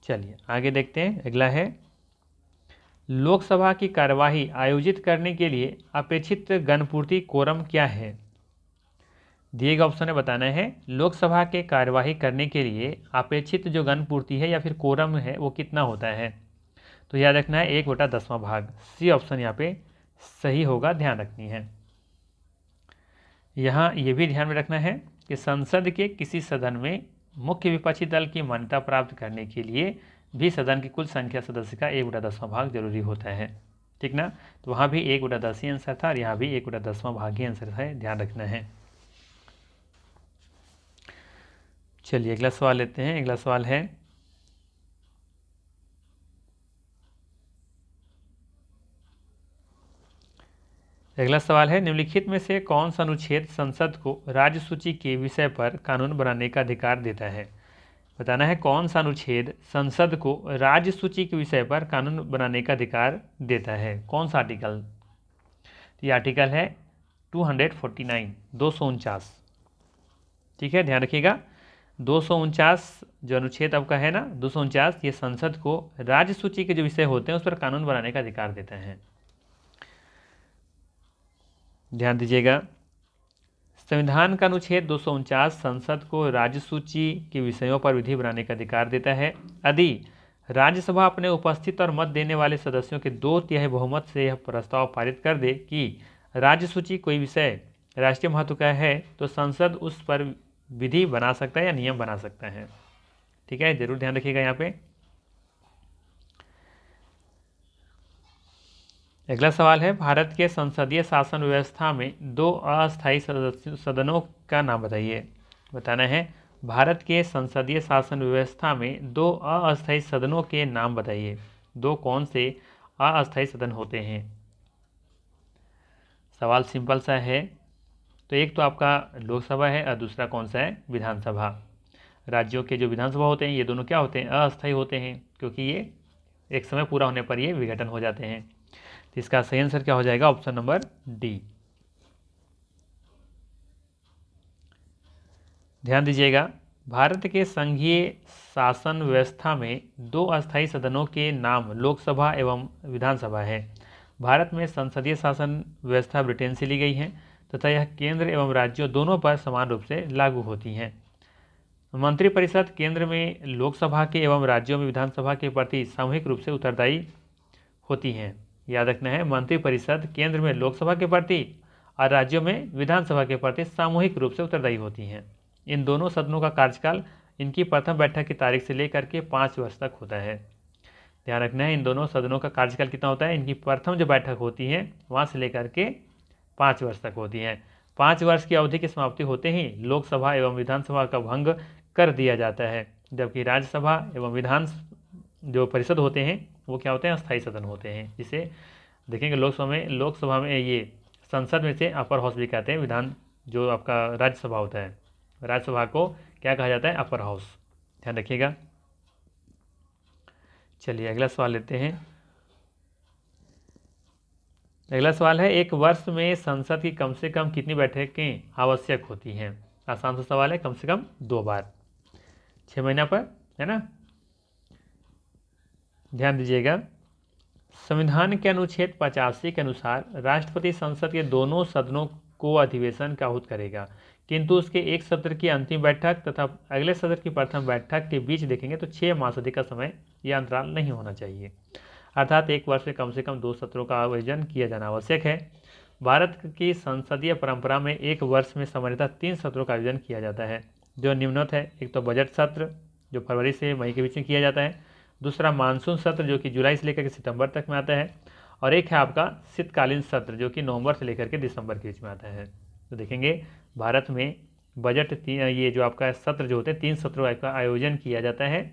चलिए आगे देखते हैं। अगला है, लोकसभा की कार्यवाही आयोजित करने के लिए अपेक्षित गणपूर्ति कोरम क्या है? दिए गए ऑप्शन में बताना है, लोकसभा के कार्यवाही करने के लिए अपेक्षित जो गणपूर्ति है या फिर कोरम है वो कितना होता है? तो याद रखना है 1/10वां भाग। सी ऑप्शन यहाँ पे सही होगा, ध्यान रखनी है। यहाँ ये भी ध्यान में रखना है कि संसद के किसी सदन में मुख्य विपक्षी दल की मान्यता प्राप्त करने के लिए भी सदन की कुल संख्या सदस्य का 1/10वां भाग जरूरी होता है। ठीक ना, तो वहाँ भी 1/10 ही आंसर था और यहाँ भी 1/10वां भाग ही आंसर है, ध्यान रखना है। चलिए अगला सवाल लेते हैं। अगला सवाल है, निम्नलिखित में से कौन सा अनुच्छेद संसद को राज्य सूची के विषय पर कानून बनाने का अधिकार देता है? बताना है, कौन सा अनुच्छेद संसद को राज्य सूची के विषय पर कानून बनाने का अधिकार देता है? कौन सा आर्टिकल? तो ये आर्टिकल है 249, 249। ठीक है, ध्यान रखिएगा, 249 जो अनुच्छेद आपका है ना 249, ये संसद को राज्य सूची के जो विषय होते हैं उस पर कानून बनाने का अधिकार देता है। ध्यान दीजिएगा, संविधान का अनुच्छेद 249 संसद को राज्य सूची के विषयों पर विधि बनाने का अधिकार देता है। यदि राज्यसभा अपने उपस्थित और मत देने वाले सदस्यों के 2/3 बहुमत से यह प्रस्ताव पारित कर दे कि राज्य सूची कोई विषय राष्ट्रीय महत्व का है तो संसद उस पर विधि बना सकता है या नियम बना सकता है। ठीक है, जरूर ध्यान रखिएगा यहाँ पे। अगला सवाल है, भारत के संसदीय शासन व्यवस्था में दो अस्थायी सदनों का नाम बताइए। बताना है, भारत के संसदीय शासन व्यवस्था में दो अस्थायी सदनों के नाम बताइए। दो कौन से अस्थायी सदन होते हैं? सवाल सिंपल सा है। तो एक तो आपका लोकसभा है और दूसरा कौन सा है? विधानसभा। राज्यों के जो विधानसभा होते हैं ये दोनों क्या होते हैं? अस्थायी होते हैं, क्योंकि ये एक समय पूरा होने पर ये विघटन हो जाते हैं। तो इसका सही आंसर क्या हो जाएगा? Option number D. ध्यान दीजिएगा, भारत के संघीय शासन व्यवस्था में दो अस्थायी सदनों के नाम लोकसभा एवं विधानसभा है। भारत में संसदीय शासन व्यवस्था ब्रिटेन से ली गई है तथा यह केंद्र एवं राज्यों दोनों पर समान रूप से लागू होती हैं। मंत्रिपरिषद केंद्र में लोकसभा के एवं राज्यों में विधानसभा के प्रति सामूहिक रूप से उत्तरदायी होती हैं। याद रखना है, मंत्रिपरिषद केंद्र में लोकसभा के प्रति और राज्यों में विधानसभा के प्रति सामूहिक रूप से उत्तरदायी होती हैं। इन दोनों सदनों का कार्यकाल इनकी प्रथम बैठक की तारीख से लेकर के 5 वर्ष तक होता है। ध्यान रखना है, इन दोनों सदनों का कार्यकाल कितना होता है? इनकी प्रथम जो बैठक होती है वहाँ से लेकर के 5 वर्ष तक होती है। 5 वर्ष की अवधि की समाप्ति होते ही लोकसभा एवं विधानसभा का भंग कर दिया जाता है, जबकि राज्यसभा एवं विधान जो परिषद होते हैं वो क्या होते हैं? अस्थायी सदन होते हैं। जिसे देखेंगे लोकसभा में ये संसद में से अपर हाउस भी कहते हैं। विधान जो आपका राज्यसभा होता है, राज्यसभा को क्या कहा जाता है? Upper house. ध्यान रखिएगा। चलिए अगला सवाल लेते हैं। अगला सवाल है, एक वर्ष में संसद की कम से कम कितनी बैठकें आवश्यक होती हैं? आसान सा सवाल है, कम से कम 2 बार 6 महीना पर, है ना। ध्यान दीजिएगा, संविधान के अनुच्छेद 85 के अनुसार राष्ट्रपति संसद के दोनों सदनों को अधिवेशन का आहूत करेगा, किंतु उसके एक सत्र की अंतिम बैठक तथा अगले सत्र की प्रथम बैठक के बीच देखेंगे तो 6 माह से अधिक का समय यह अंतराल नहीं होना चाहिए। अर्थात एक वर्ष में कम से कम 2 सत्रों का आयोजन किया जाना आवश्यक है। भारत की संसदीय परंपरा में एक वर्ष में सामान्यतः 3 सत्रों का आयोजन किया जाता है, जो निम्नवत है। एक तो बजट सत्र जो फरवरी से मई के बीच में किया जाता है, दूसरा मानसून सत्र जो कि जुलाई से लेकर के सितंबर तक में आता है, और एक है आपका शीतकालीन सत्र जो कि नवंबर से लेकर के दिसंबर के बीच में आता है। तो देखेंगे भारत में बजट ये जो आपका सत्र जो होते हैं 3 सत्रों का आयोजन किया जाता है।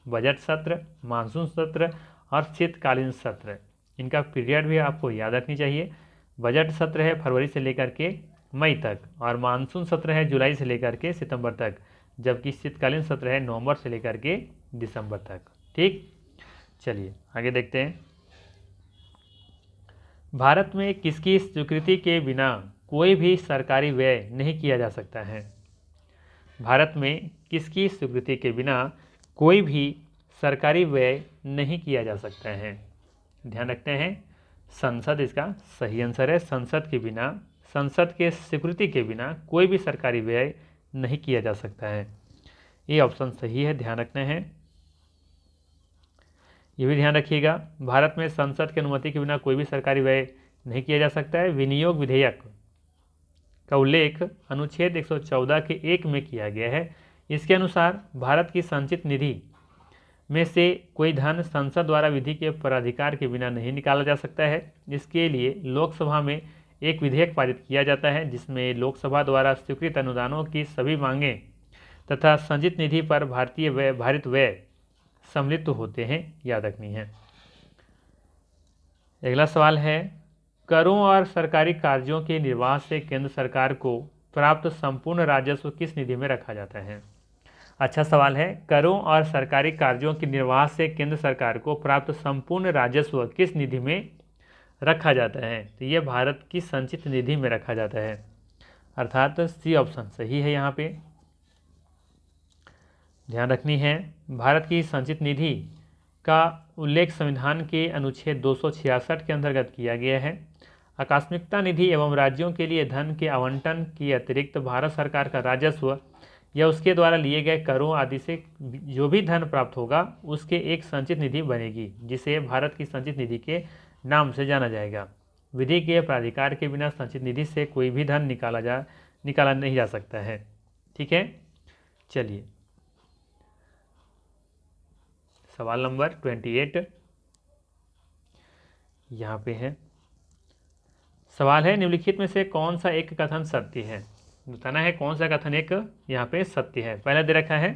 बजट सत्र, मानसून सत्र और शीतकालीन सत्र। इनका पीरियड भी आपको याद रखनी चाहिए। बजट सत्र है फरवरी से लेकर के मई तक और मानसून सत्र है जुलाई से लेकर के सितंबर तक, जबकि शीतकालीन सत्र है नवंबर से लेकर के दिसंबर तक। ठीक, चलिए आगे देखते हैं। भारत में किसकी स्वीकृति के बिना कोई भी सरकारी व्यय नहीं किया जा सकता है? भारत में किसकी स्वीकृति के बिना कोई भी सरकारी व्यय नहीं किया जा सकता है? ध्यान रखते हैं, संसद इसका सही आंसर है। संसद के स्वीकृति के बिना कोई भी सरकारी व्यय नहीं किया जा सकता है। ये ऑप्शन सही है, ध्यान रखना है। ये भी ध्यान रखिएगा, भारत में संसद की अनुमति के बिना कोई भी सरकारी व्यय नहीं किया जा सकता है। विनियोग विधेयक का उल्लेख अनुच्छेद 114 के 1 में किया गया है। इसके अनुसार भारत की संचित निधि में से कोई धन संसद द्वारा विधि के प्राधिकार के बिना नहीं निकाला जा सकता है। इसके लिए लोकसभा में एक विधेयक पारित किया जाता है, जिसमें लोकसभा द्वारा स्वीकृत अनुदानों की सभी मांगें तथा संचित निधि पर भारित व्यय सम्मिलित होते हैं। याद रखनी है। अगला सवाल है, करों और सरकारी कार्यों के निर्वाह से केंद्र सरकार को प्राप्त संपूर्ण राजस्व किस निधि में रखा जाता है? अच्छा सवाल है, करों और सरकारी कार्यों के निर्वाह से केंद्र सरकार को प्राप्त संपूर्ण राजस्व किस निधि में रखा जाता है? तो यह भारत की संचित निधि में रखा जाता है, अर्थात सी ऑप्शन सही है। यहाँ पे ध्यान रखनी है, भारत की संचित निधि का उल्लेख संविधान के अनुच्छेद 266 के अंतर्गत किया गया है। आकस्मिकता निधि एवं राज्यों के लिए धन के आवंटन के अतिरिक्त भारत सरकार का राजस्व या उसके द्वारा लिए गए करों आदि से जो भी धन प्राप्त होगा उसके एक संचित निधि बनेगी, जिसे भारत की संचित निधि के नाम से जाना जाएगा। विधि के प्राधिकार के बिना संचित निधि से कोई भी धन निकाला नहीं जा सकता है। ठीक है, चलिए सवाल नंबर 28 यहाँ पे है। सवाल है, निम्नलिखित में से कौन सा एक कथन सत्य है? बताना है कौन सा कथन एक यहाँ पे सत्य है। पहला दे रखा है,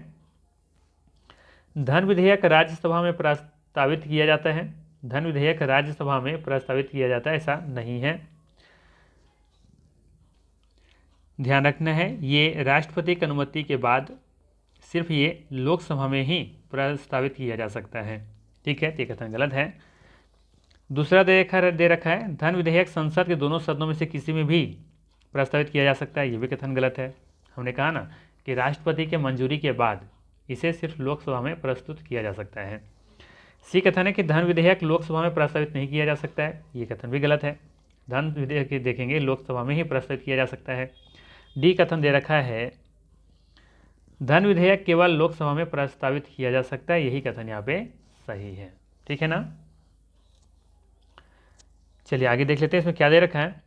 धन विधेयक राज्यसभा में प्रस्तावित किया जाता है। धन विधेयक राज्यसभा में प्रस्तावित किया जाता है, ऐसा नहीं है। ध्यान रखना है, ये राष्ट्रपति की अनुमति के बाद सिर्फ ये लोकसभा में ही प्रस्तावित किया जा सकता है। ठीक है, ये कथन गलत है। दूसरा दे रखा है, धन विधेयक संसद के दोनों सदनों में से किसी में भी प्रस्तावित किया जा सकता है, ये भी कथन गलत है। हमने कहा ना कि राष्ट्रपति के मंजूरी के बाद इसे सिर्फ लोकसभा में प्रस्तुत किया जा सकता है। सी कथन है कि धन विधेयक लोकसभा में प्रस्तावित नहीं किया जा सकता है, ये कथन भी गलत है। धन विधेयक देखेंगे लोकसभा में ही प्रस्तावित किया जा सकता है। डी कथन दे रखा है, धन विधेयक केवल लोकसभा में प्रस्तावित किया जा सकता है, यही कथन यहाँ पे सही है। ठीक है ना, चलिए आगे देख लेते हैं इसमें क्या दे रखा है।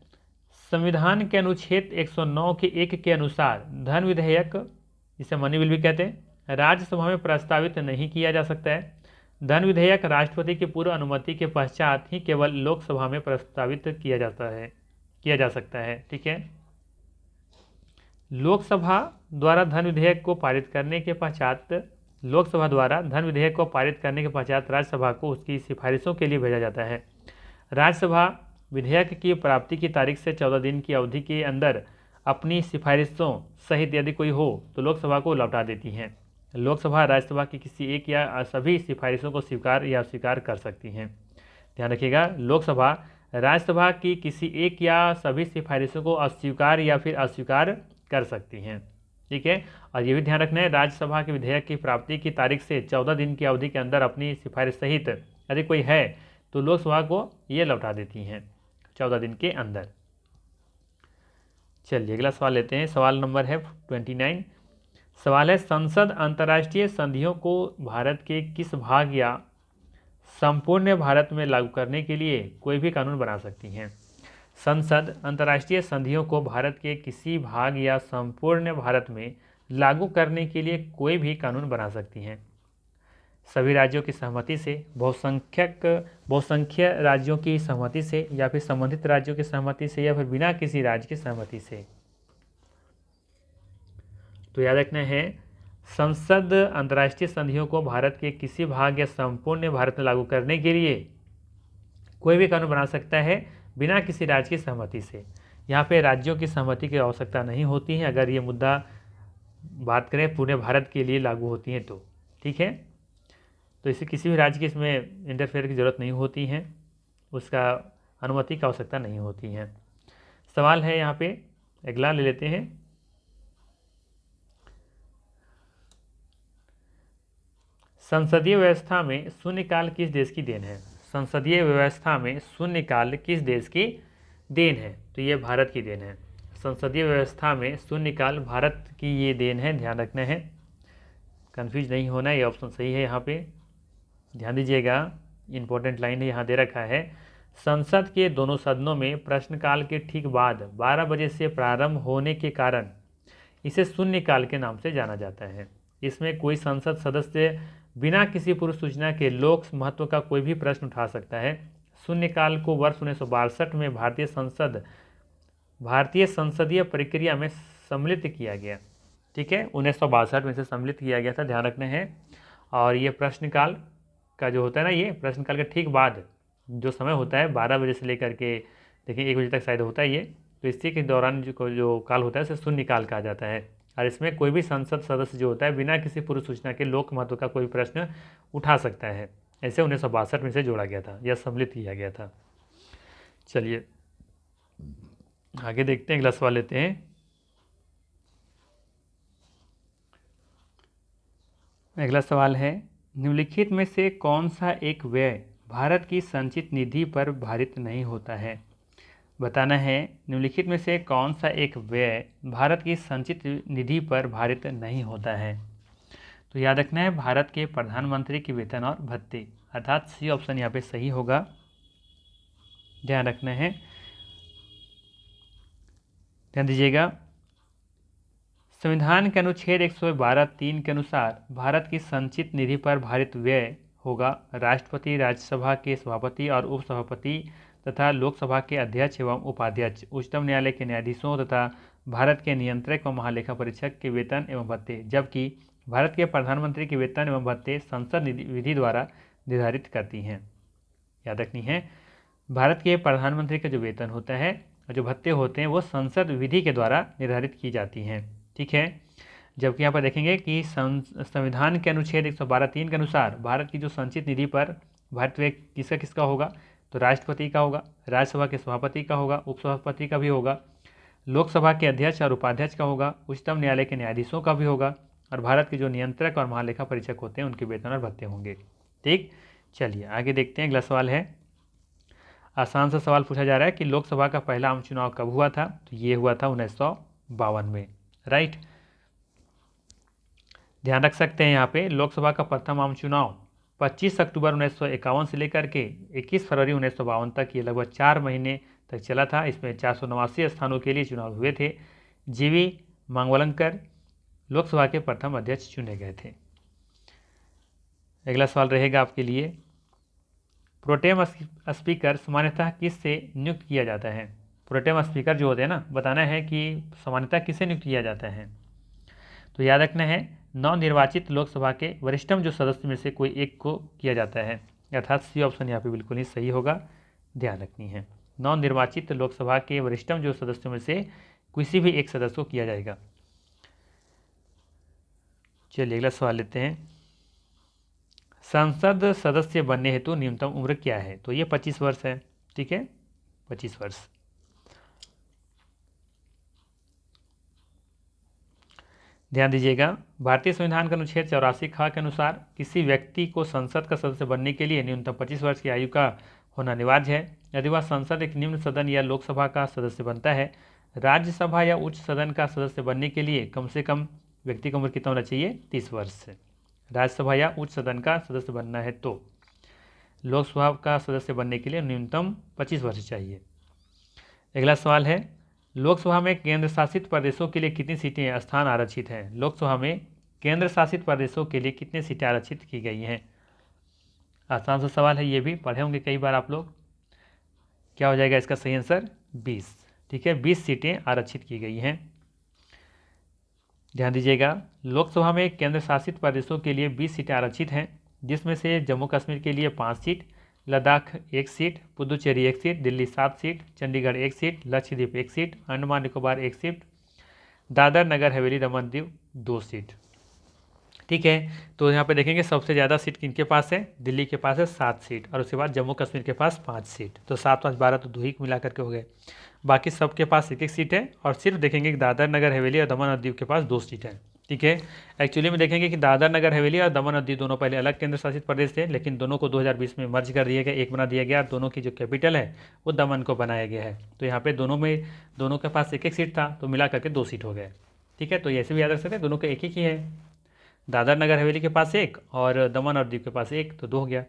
संविधान के अनुच्छेद 109 के 1 के अनुसार धन विधेयक, इसे मनी बिल भी कहते हैं, राज्यसभा में प्रस्तावित नहीं किया जा सकता है। धन विधेयक राष्ट्रपति की पूर्व अनुमति के पश्चात ही केवल लोकसभा में प्रस्तावित किया जा सकता है। ठीक है, लोकसभा द्वारा धन विधेयक को पारित करने के पश्चात राज्यसभा को उसकी सिफारिशों के लिए भेजा जाता है। राज्यसभा विधेयक की प्राप्ति की तारीख से 14 दिन की अवधि के अंदर अपनी सिफारिशों सहित यदि कोई हो तो लोकसभा को लौटा देती हैं। लोकसभा राज्यसभा की किसी एक या सभी सिफारिशों को स्वीकार या अस्वीकार कर सकती हैं। ध्यान रखिएगा, लोकसभा राज्यसभा की किसी एक या सभी सिफारिशों को अस्वीकार या फिर अस्वीकार कर सकती हैं। ठीक है, और ये भी ध्यान रखना है, राज्यसभा के विधेयक की प्राप्ति की तारीख से 14 दिन की अवधि के अंदर अपनी सिफारिश सहित यदि कोई है तो लोकसभा को ये लौटा देती हैं 14 दिन के अंदर। चलिए अगला सवाल लेते हैं। सवाल नंबर है 29। सवाल है, संसद अंतर्राष्ट्रीय संधियों को भारत के किस भाग या संपूर्ण भारत में लागू करने के लिए कोई भी कानून बना सकती हैं? संसद अंतर्राष्ट्रीय संधियों को भारत के किसी भाग या संपूर्ण भारत में लागू करने के लिए कोई भी कानून बना सकती हैं। सभी राज्यों की सहमति से, बहुसंख्य राज्यों की सहमति से, या फिर संबंधित राज्यों की सहमति से, या फिर बिना किसी राज्य की सहमति से। तो याद रखना है, संसद अंतर्राष्ट्रीय संधियों को भारत के किसी भाग या संपूर्ण भारत में लागू करने के लिए कोई भी कानून बना सकता है बिना किसी राज्य की सहमति से। यहाँ पे राज्यों की सहमति की आवश्यकता नहीं होती है अगर ये मुद्दा बात करें पूरे भारत के लिए लागू होती है तो। ठीक है, तो इसे किसी भी राज्य की इसमें इंटरफेयर की ज़रूरत नहीं होती है, उसका अनुमति की आवश्यकता नहीं होती है। सवाल है यहाँ पे अगला ले लेते हैं। संसदीय व्यवस्था में शून्यकाल किस देश की देन है? संसदीय व्यवस्था में शून्यकाल किस देश की देन है? तो ये भारत की देन है। संसदीय व्यवस्था में शून्यकाल भारत की ये देन है, ध्यान रखना है, कंफ्यूज नहीं होना, ये ऑप्शन सही है। यहाँ पे ध्यान दीजिएगा, इंपॉर्टेंट लाइन है यहाँ दे रखा है, संसद के दोनों सदनों में प्रश्नकाल के ठीक बाद 12 बजे से प्रारंभ होने के कारण इसे शून्यकाल के नाम से जाना जाता है। इसमें कोई संसद सदस्य बिना किसी पूर्व सूचना के लोक महत्व का कोई भी प्रश्न उठा सकता है। शून्यकाल को वर्ष 1962 में भारतीय संसदीय प्रक्रिया में सम्मिलित किया गया। ठीक है, 1962 में से सम्मिलित किया गया था, ध्यान रखना है। और ये प्रश्नकाल का जो होता है ना, ये प्रश्नकाल के ठीक बाद जो समय होता है 12 बजे से लेकर के देखिए 1 बजे तक शायद होता है ये, तो इसी के दौरान जो काल होता है उसे शून्यकाल कहा जाता है। और इसमें कोई भी संसद सदस्य जो होता है बिना किसी पूर्व सूचना के लोक महत्व का कोई प्रश्न उठा सकता है। ऐसे 1962 में से जोड़ा गया था या सम्मिलित किया गया था। चलिए आगे देखते हैं, अगला सवाल लेते हैं। अगला सवाल है, निम्नलिखित में से कौन सा एक व्यय भारत की संचित निधि पर भारित नहीं होता है? बताना है, निम्नलिखित में से कौन सा एक व्यय भारत की संचित निधि पर भारित नहीं होता है? तो याद रखना है, भारत के प्रधानमंत्री के वेतन और भत्ते, अर्थात सी ऑप्शन यहाँ पे सही होगा। ध्यान रखना है, ध्यान दीजिएगा, संविधान के अनुच्छेद 112(3) के अनुसार भारत की संचित निधि पर भारित व्यय होगा राष्ट्रपति, राज्यसभा के सभापति और उपसभापति तथा लोकसभा के अध्यक्ष एवं उपाध्यक्ष, उच्चतम न्यायालय के न्यायाधीशों तथा भारत के नियंत्रक व महालेखा परीक्षक के वेतन एवं भत्ते, जबकि भारत के प्रधानमंत्री के वेतन एवं भत्ते संसद विधि द्वारा निर्धारित करती हैं। याद रखनी है, भारत के प्रधानमंत्री का जो वेतन होता है और जो भत्ते होते हैं वो संसद विधि के द्वारा निर्धारित की जाती हैं। ठीक है, जबकि यहाँ पर देखेंगे कि संविधान के अनुच्छेद 112(3) के अनुसार भारत की जो संचित निधि पर भारत व्यय किसका किसका होगा, तो राष्ट्रपति का होगा, राज्यसभा के सभापति का होगा, उपसभापति का भी होगा, लोकसभा के अध्यक्ष और उपाध्यक्ष का होगा, उच्चतम न्यायालय के न्यायाधीशों का भी होगा और भारत के जो नियंत्रक और महालेखा परीक्षक होते हैं उनके वेतन और भत्ते होंगे। ठीक, चलिए आगे देखते हैं। अगला सवाल है, आसान सा सवाल पूछा जा रहा है कि लोकसभा का पहला आम चुनाव कब हुआ था, तो ये हुआ था 1952 में। राइट, ध्यान रख सकते हैं यहाँ पे लोकसभा का प्रथम आम चुनाव 25 अक्टूबर 1951 से लेकर के 21 फरवरी 1952 तक, ये लगभग 4 महीने तक चला था। इसमें 489 स्थानों के लिए चुनाव हुए थे। जीवी मांगवलंकर लोकसभा के प्रथम अध्यक्ष चुने गए थे। अगला सवाल रहेगा आपके लिए, प्रोटेम स्पीकर सामान्यतः किससे नियुक्त किया जाता है। प्रोटेम स्पीकर जो होते हैं ना, बताना है कि सामान्यतः किससे नियुक्त किया जाता है। तो याद रखना है, नवनिर्वाचित लोकसभा के वरिष्ठतम जो सदस्य में से कोई एक को किया जाता है, अर्थात सी ऑप्शन यहाँ पे बिल्कुल ही सही होगा, ध्यान रखनी है। नवनिर्वाचित लोकसभा के वरिष्ठतम जो सदस्यों में से किसी भी एक सदस्य को किया जाएगा। चलिए अगला सवाल लेते हैं, संसद सदस्य बनने हेतु न्यूनतम उम्र क्या है, तो ये 25 वर्ष है। ठीक है, 25 वर्ष। ध्यान दीजिएगा, भारतीय संविधान के अनुच्छेद 84 ख के अनुसार किसी व्यक्ति को संसद का सदस्य बनने के लिए न्यूनतम 25 वर्ष की आयु का होना अनिवार्य है। यदि वह संसद एक निम्न सदन या लोकसभा का सदस्य बनता है, राज्यसभा या उच्च सदन का सदस्य बनने के लिए कम से कम व्यक्ति की उम्र कितना होना चाहिए, 30 वर्ष। राज्यसभा या उच्च सदन का सदस्य बनना है तो लोकसभा का सदस्य बनने के लिए न्यूनतम 25 वर्ष चाहिए। अगला सवाल है, लोकसभा में केंद्र शासित प्रदेशों के लिए कितनी सीटें स्थान आरक्षित हैं। लोकसभा में केंद्र शासित प्रदेशों के लिए कितनी सीटें आरक्षित की गई हैं। आसान सा सवाल है, ये भी पढ़े होंगे कई बार आप लोग। क्या हो जाएगा इसका सही आंसर, 20। ठीक है, 20 सीटें आरक्षित की गई हैं। ध्यान दीजिएगा, लोकसभा में केंद्र शासित प्रदेशों के लिए 20 सीटें आरक्षित हैं, जिसमें से जम्मू कश्मीर के लिए 5 seat, Ladakh 1 seat, Puducherry 1 seat, Delhi 7 seat, Chandigarh 1 seat, Lakshadweep 1 seat, Andaman Nicobar 1 seat, Dadra Nagar Haveli Daman Diu 2 seat. ठीक है, तो यहाँ पे देखेंगे सबसे ज़्यादा सीट किनके पास है, दिल्ली के पास है 7 सीट और उसके बाद जम्मू कश्मीर के पास 5 सीट। तो 7 5 12 तो 2 ही मिला करके हो गए, बाकी सबके पास 1 1 सीट है और सिर्फ देखेंगे कि दादर नगर हवेली और दमन और दीव के पास 2 सीट है। ठीक है, एक्चुअली में देखेंगे कि दादर नगर हवेली और दमन और दीव दोनों पहले अलग केंद्र शासित प्रदेश थे, लेकिन दोनों को 2020 में मर्ज कर दिया गया, एक बना दिया गया। दोनों की जो कैपिटल है वो दमन को बनाया गया है। तो यहाँ पे दोनों के पास 1 1 सीट था, तो मिला करके 2 सीट हो गए। ठीक है, तो ऐसे भी याद रख सकते हैं, दोनों के एक ही है, दादर नगर हवेली के पास 1 और दमन और दीव के पास 1, तो 2 हो गया।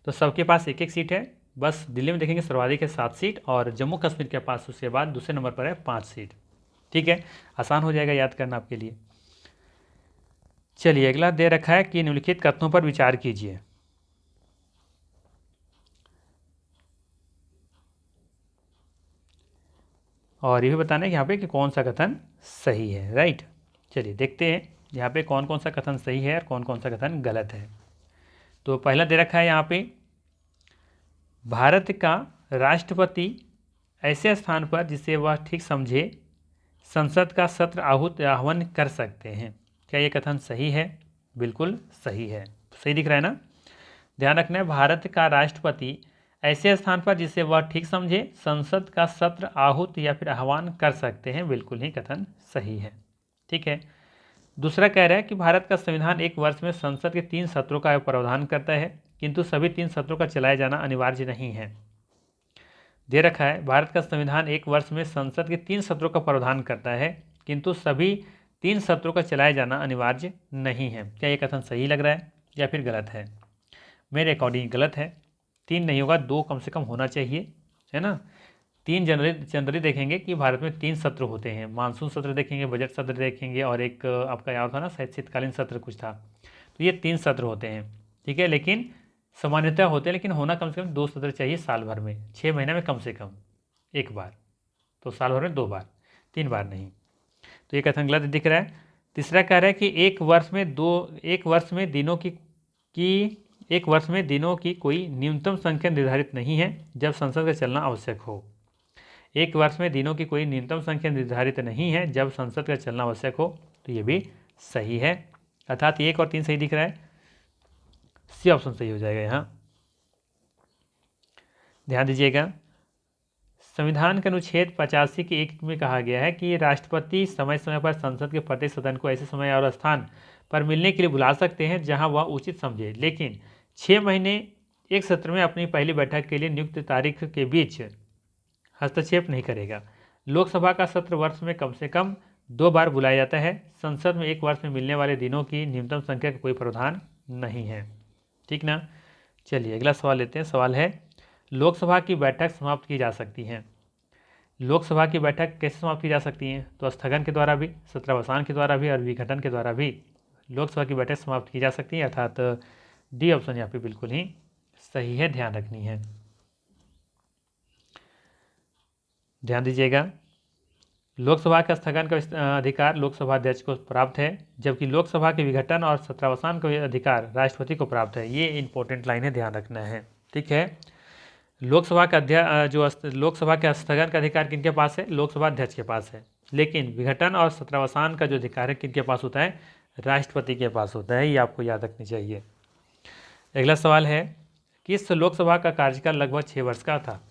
तो सबके पास 1 1 सीट है, बस दिल्ली में देखेंगे सर्वाधिक है 7 सीट और जम्मू कश्मीर के पास उसके बाद दूसरे नंबर पर है 5 सीट। ठीक है, आसान हो जाएगा याद करना आपके लिए। चलिए अगला दे रखा है कि निम्नलिखित कथनों पर विचार कीजिए। और ये भी बताना है कि यहाँ पे कि कौन सा कथन सही है। राइट, चलिए देखते हैं यहाँ पे कौन कौन सा कथन सही है और कौन कौन सा कथन गलत है। तो पहला दे रखा है यहाँ पे, भारत का राष्ट्रपति ऐसे स्थान पर जिसे वह ठीक समझे संसद का सत्र आह्वान कर सकते हैं। क्या ये कथन सही है? बिल्कुल सही है, सही दिख रहा है ना। ध्यान रखना है, भारत का राष्ट्रपति ऐसे स्थान पर जिसे वह ठीक समझे संसद का सत्र आहूत या फिर आह्वान कर सकते हैं, बिल्कुल ही कथन सही है। ठीक है, दूसरा कह रहा है कि भारत का संविधान एक वर्ष में संसद के 3 सत्रों का प्रावधान करता है, किंतु सभी 3 सत्रों का चलाया जाना अनिवार्य नहीं है। दे रखा है, भारत का संविधान एक वर्ष में संसद के 3 सत्रों का प्रावधान करता है, किंतु सभी 3 सत्रों का चलाया जाना अनिवार्य नहीं है। क्या ये कथन सही लग रहा है या फिर गलत है? मेरे अकॉर्डिंग गलत है। 3 नहीं होगा, 2 कम से कम होना चाहिए, है ना। जनरली देखेंगे कि भारत में 3 सत्र होते हैं। मानसून सत्र देखेंगे, बजट सत्र देखेंगे, और एक आपका याद था ना शायद शीतकालीन सत्र कुछ था। तो ये 3 सत्र होते हैं, ठीक है। लेकिन सामान्यतः होते हैं, लेकिन होना कम से कम 2 सत्र चाहिए साल भर में, 6 महीने में कम से कम एक बार। तो साल भर में 2 बार, 3 बार नहीं। तो ये कथन गलत दिख रहा है। तीसरा कह रहा है कि एक वर्ष में दिनों की कोई न्यूनतम संख्या निर्धारित नहीं है जब संसद का चलना आवश्यक हो। एक वर्ष में दिनों की कोई न्यूनतम संख्या निर्धारित नहीं है जब संसद का चलना आवश्यक हो। तो ये भी सही है, अर्थात 1 और 3 सही दिख रहा है। सी ऑप्शन सही हो जाएगा यहाँ। ध्यान दीजिएगा, संविधान के अनुच्छेद 85 के 1 में कहा गया है कि राष्ट्रपति समय समय पर संसद के प्रत्येक सदन को ऐसे समय और स्थान पर मिलने के लिए बुला सकते हैं जहां वह उचित समझे, लेकिन 6 महीने एक सत्र में अपनी पहली बैठक के लिए नियुक्त तारीख के बीच हस्तक्षेप नहीं करेगा। लोकसभा का सत्र वर्ष में कम से कम 2 बार बुलाया जाता है। संसद में एक वर्ष में मिलने वाले दिनों की न्यूनतम संख्या का कोई प्रावधान नहीं है, ठीक ना। चलिए अगला सवाल लेते हैं। सवाल है, लोकसभा की बैठक समाप्त की जा सकती है। लोकसभा की बैठक कैसे समाप्त की जा सकती है? तो स्थगन के द्वारा भी, सत्रावसान के द्वारा भी और विघटन के द्वारा भी लोकसभा की बैठक समाप्त की जा सकती है, अर्थात डी ऑप्शन यहाँ पे बिल्कुल ही सही है, ध्यान रखनी है। ध्यान दीजिएगा, लोकसभा का स्थगन का अधिकार लोकसभा अध्यक्ष को प्राप्त है, जबकि लोकसभा के विघटन और सत्रावसान का अधिकार राष्ट्रपति को प्राप्त है। ये इंपॉर्टेंट लाइन है, ध्यान रखना है, ठीक है। लोकसभा का लोकसभा के स्थगन का अधिकार किनके पास है? लोकसभा अध्यक्ष के पास है। लेकिन विघटन और सत्रावसान का जो अधिकार है किनके पास होता है? राष्ट्रपति के पास होता है। ये आपको याद रखनी चाहिए। अगला सवाल है, किस लोकसभा का कार्यकाल लगभग 6 वर्ष का था?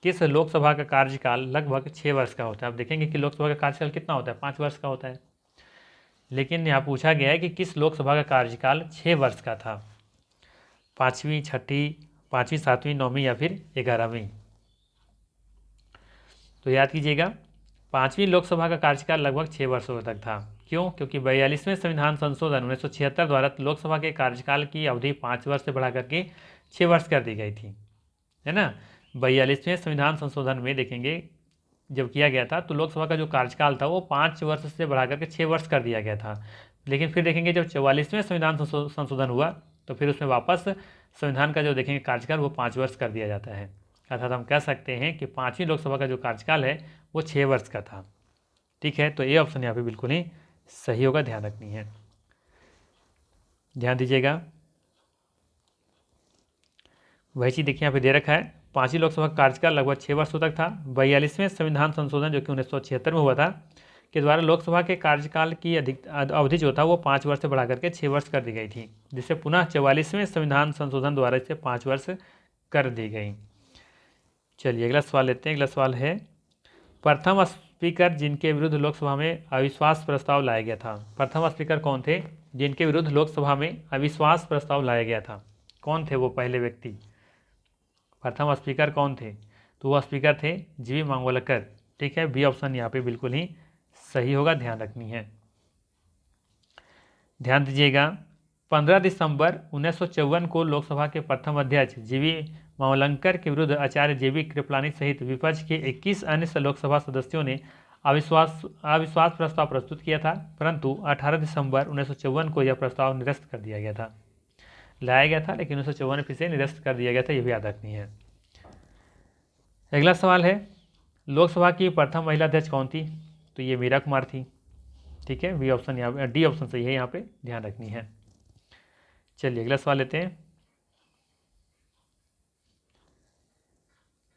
किस लोकसभा का कार्यकाल लगभग 6 वर्ष का होता है? आप देखेंगे कि लोकसभा का कार्यकाल कितना होता है? 5 वर्ष का होता है। लेकिन यहाँ पूछा गया है कि किस लोकसभा का कार्यकाल 6 वर्ष का था? 5वीं, 6वीं, 5वीं, 7वीं, 9वीं या फिर 11वीं? तो याद कीजिएगा, 5वीं लोकसभा का कार्यकाल लगभग 6 वर्षों तक था। क्यों? क्योंकि 42वें संविधान संशोधन 1976 द्वारा लोकसभा के कार्यकाल की अवधि 5 वर्ष से बढ़ाकर के 6 वर्ष कर दी गई थी, है ना। 42वें संविधान संशोधन में देखेंगे जब किया गया था तो लोकसभा का जो कार्यकाल था वो 5 वर्ष से बढ़ाकर के 6 वर्ष कर दिया गया था। लेकिन फिर देखेंगे जब 44वें संविधान संशोधन हुआ तो फिर उसमें वापस संविधान का जो देखेंगे कार्यकाल वो 5 वर्ष कर दिया जाता है। अर्थात हम कह सकते हैं कि 5वीं लोकसभा का जो कार्यकाल है वो 6 वर्ष का था, ठीक है। तो ये ऑप्शन यहाँ पे बिल्कुल ही सही होगा, ध्यान रखनी है। ध्यान दीजिएगा, वही चीज़ देखिए यहाँ पे दे रखा है, 5वीं लोकसभा का कार्यकाल लगभग 6 वर्षों तक था। 42वें संविधान संशोधन जो कि 1976 में हुआ था के द्वारा लोकसभा के कार्यकाल की अवधि जो था वो 5 वर्ष से बढ़ा करके 6 वर्ष कर दी गई थी, जिससे पुनः 44वें संविधान संशोधन द्वारा इसे 5 वर्ष कर दी गई। चलिए अगला सवाल लेते हैं। अगला सवाल है, प्रथम स्पीकर जिनके विरुद्ध लोकसभा में अविश्वास प्रस्ताव लाया गया था। प्रथम स्पीकर कौन थे जिनके विरुद्ध लोकसभा में अविश्वास प्रस्ताव लाया गया था? कौन थे वो पहले व्यक्ति? प्रथम स्पीकर कौन थे? तो वह स्पीकर थे जीवी मांगोलकर, ठीक है। बी ऑप्शन यहाँ पे बिल्कुल ही सही होगा, ध्यान रखनी है। ध्यान दीजिएगा, 15 दिसंबर 1954 को लोकसभा के प्रथम अध्यक्ष जीवी मावलंकर के विरुद्ध आचार्य जेबी कृपलानी सहित विपक्ष के 21 अन्य लोकसभा सदस्यों ने अविश्वास प्रस्ताव प्रस्तुत किया था, परंतु 18 दिसंबर 1954 को यह प्रस्ताव निरस्त कर दिया गया था। लाया गया था लेकिन 1954 में फिर से निरस्त कर दिया गया था, ये भी याद रखनी है। अगला सवाल है, लोकसभा की प्रथम महिला अध्यक्ष कौन थी? तो ये मीरा कुमार थी, ठीक है। बी ऑप्शन यहाँ, डी ऑप्शन सही है, यहाँ पे ध्यान रखनी है। चलिए अगला सवाल लेते हैं।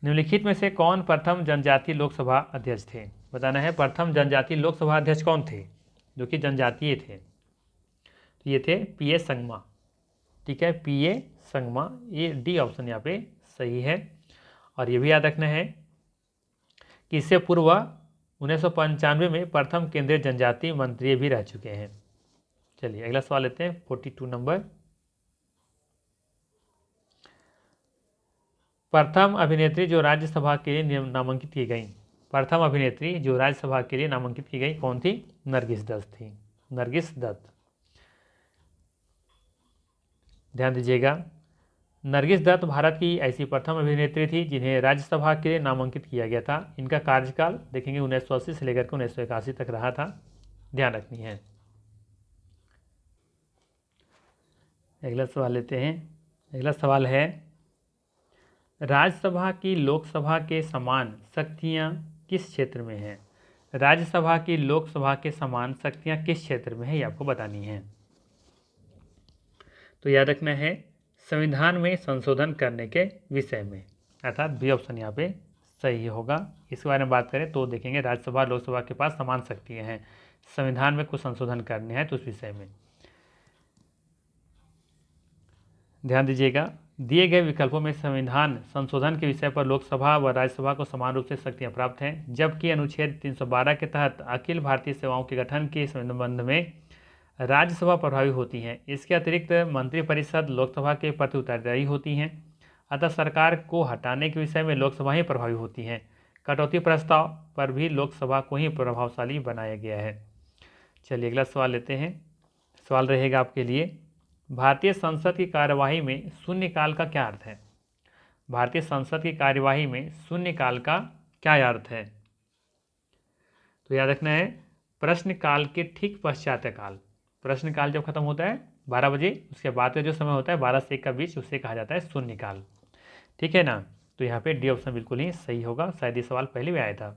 निम्नलिखित में से कौन प्रथम जनजातीय लोकसभा अध्यक्ष थे? बताना है, प्रथम जनजातीय लोकसभा अध्यक्ष कौन थे जो कि जनजातीय थे? तो ये थे पीए संगमा, ठीक है, पीए संगमा। ये डी ऑप्शन यहाँ पे सही है। और ये भी याद रखना है कि इससे पूर्व 1995 में प्रथम केंद्रीय जनजातीय मंत्री भी रह चुके हैं। चलिए अगला सवाल लेते हैं, 42 नंबर। प्रथम अभिनेत्री जो राज्यसभा के लिए नामांकित की गई, प्रथम अभिनेत्री जो राज्यसभा के लिए नामांकित की गई कौन थी? नरगिस दत्त थी, नरगिस दत्त। ध्यान दीजिएगा, नरगिस दत्त भारत की ऐसी प्रथम अभिनेत्री थी जिन्हें राज्यसभा के लिए नामांकित किया गया था। इनका कार्यकाल देखेंगे 1980 से लेकर के 1981 तक रहा था, ध्यान रखनी है। अगला सवाल लेते हैं। अगला सवाल है, राज्यसभा की लोकसभा के समान शक्तियां किस क्षेत्र में हैं? राज्यसभा की लोकसभा के समान शक्तियां किस क्षेत्र में है, ये आपको बतानी है। तो याद रखना है संविधान में संशोधन करने के विषय में, अर्थात बी ऑप्शन यहाँ पे सही होगा। इसके बारे में बात करें तो देखेंगे राज्यसभा लोकसभा के पास समान शक्तियां हैं, संविधान में कुछ संशोधन करने हैं तो उस विषय में ध्यान दीजिएगा। दिए गए विकल्पों में संविधान संशोधन के विषय पर लोकसभा व राज्यसभा को समान रूप से शक्तियां प्राप्त हैं, जबकि अनुच्छेद 312 के तहत अखिल भारतीय सेवाओं के गठन के संबंध में राज्यसभा प्रभावी होती है। इसके अतिरिक्त मंत्रिपरिषद लोकसभा के प्रति उत्तरदायी होती हैं, अतः सरकार को हटाने के विषय में लोकसभा ही प्रभावी होती है। कटौती प्रस्ताव पर भी लोकसभा को ही प्रभावशाली बनाया गया है। चलिए अगला सवाल लेते हैं। सवाल रहेगा आपके लिए, भारतीय संसद की कार्यवाही में शून्यकाल का क्या अर्थ है? भारतीय संसद की कार्यवाही में शून्यकाल का क्या अर्थ है? तो याद रखना है प्रश्नकाल के ठीक पश्चात काल। प्रश्नकाल जब खत्म होता है 12 बजे, उसके बाद का जो समय होता है 12 से 1 का बीच, उसे कहा जाता है शून्यकाल, ठीक है ना। तो यहाँ पे डी ऑप्शन बिल्कुल ही सही होगा, शायद ये सवाल पहले भी आया था,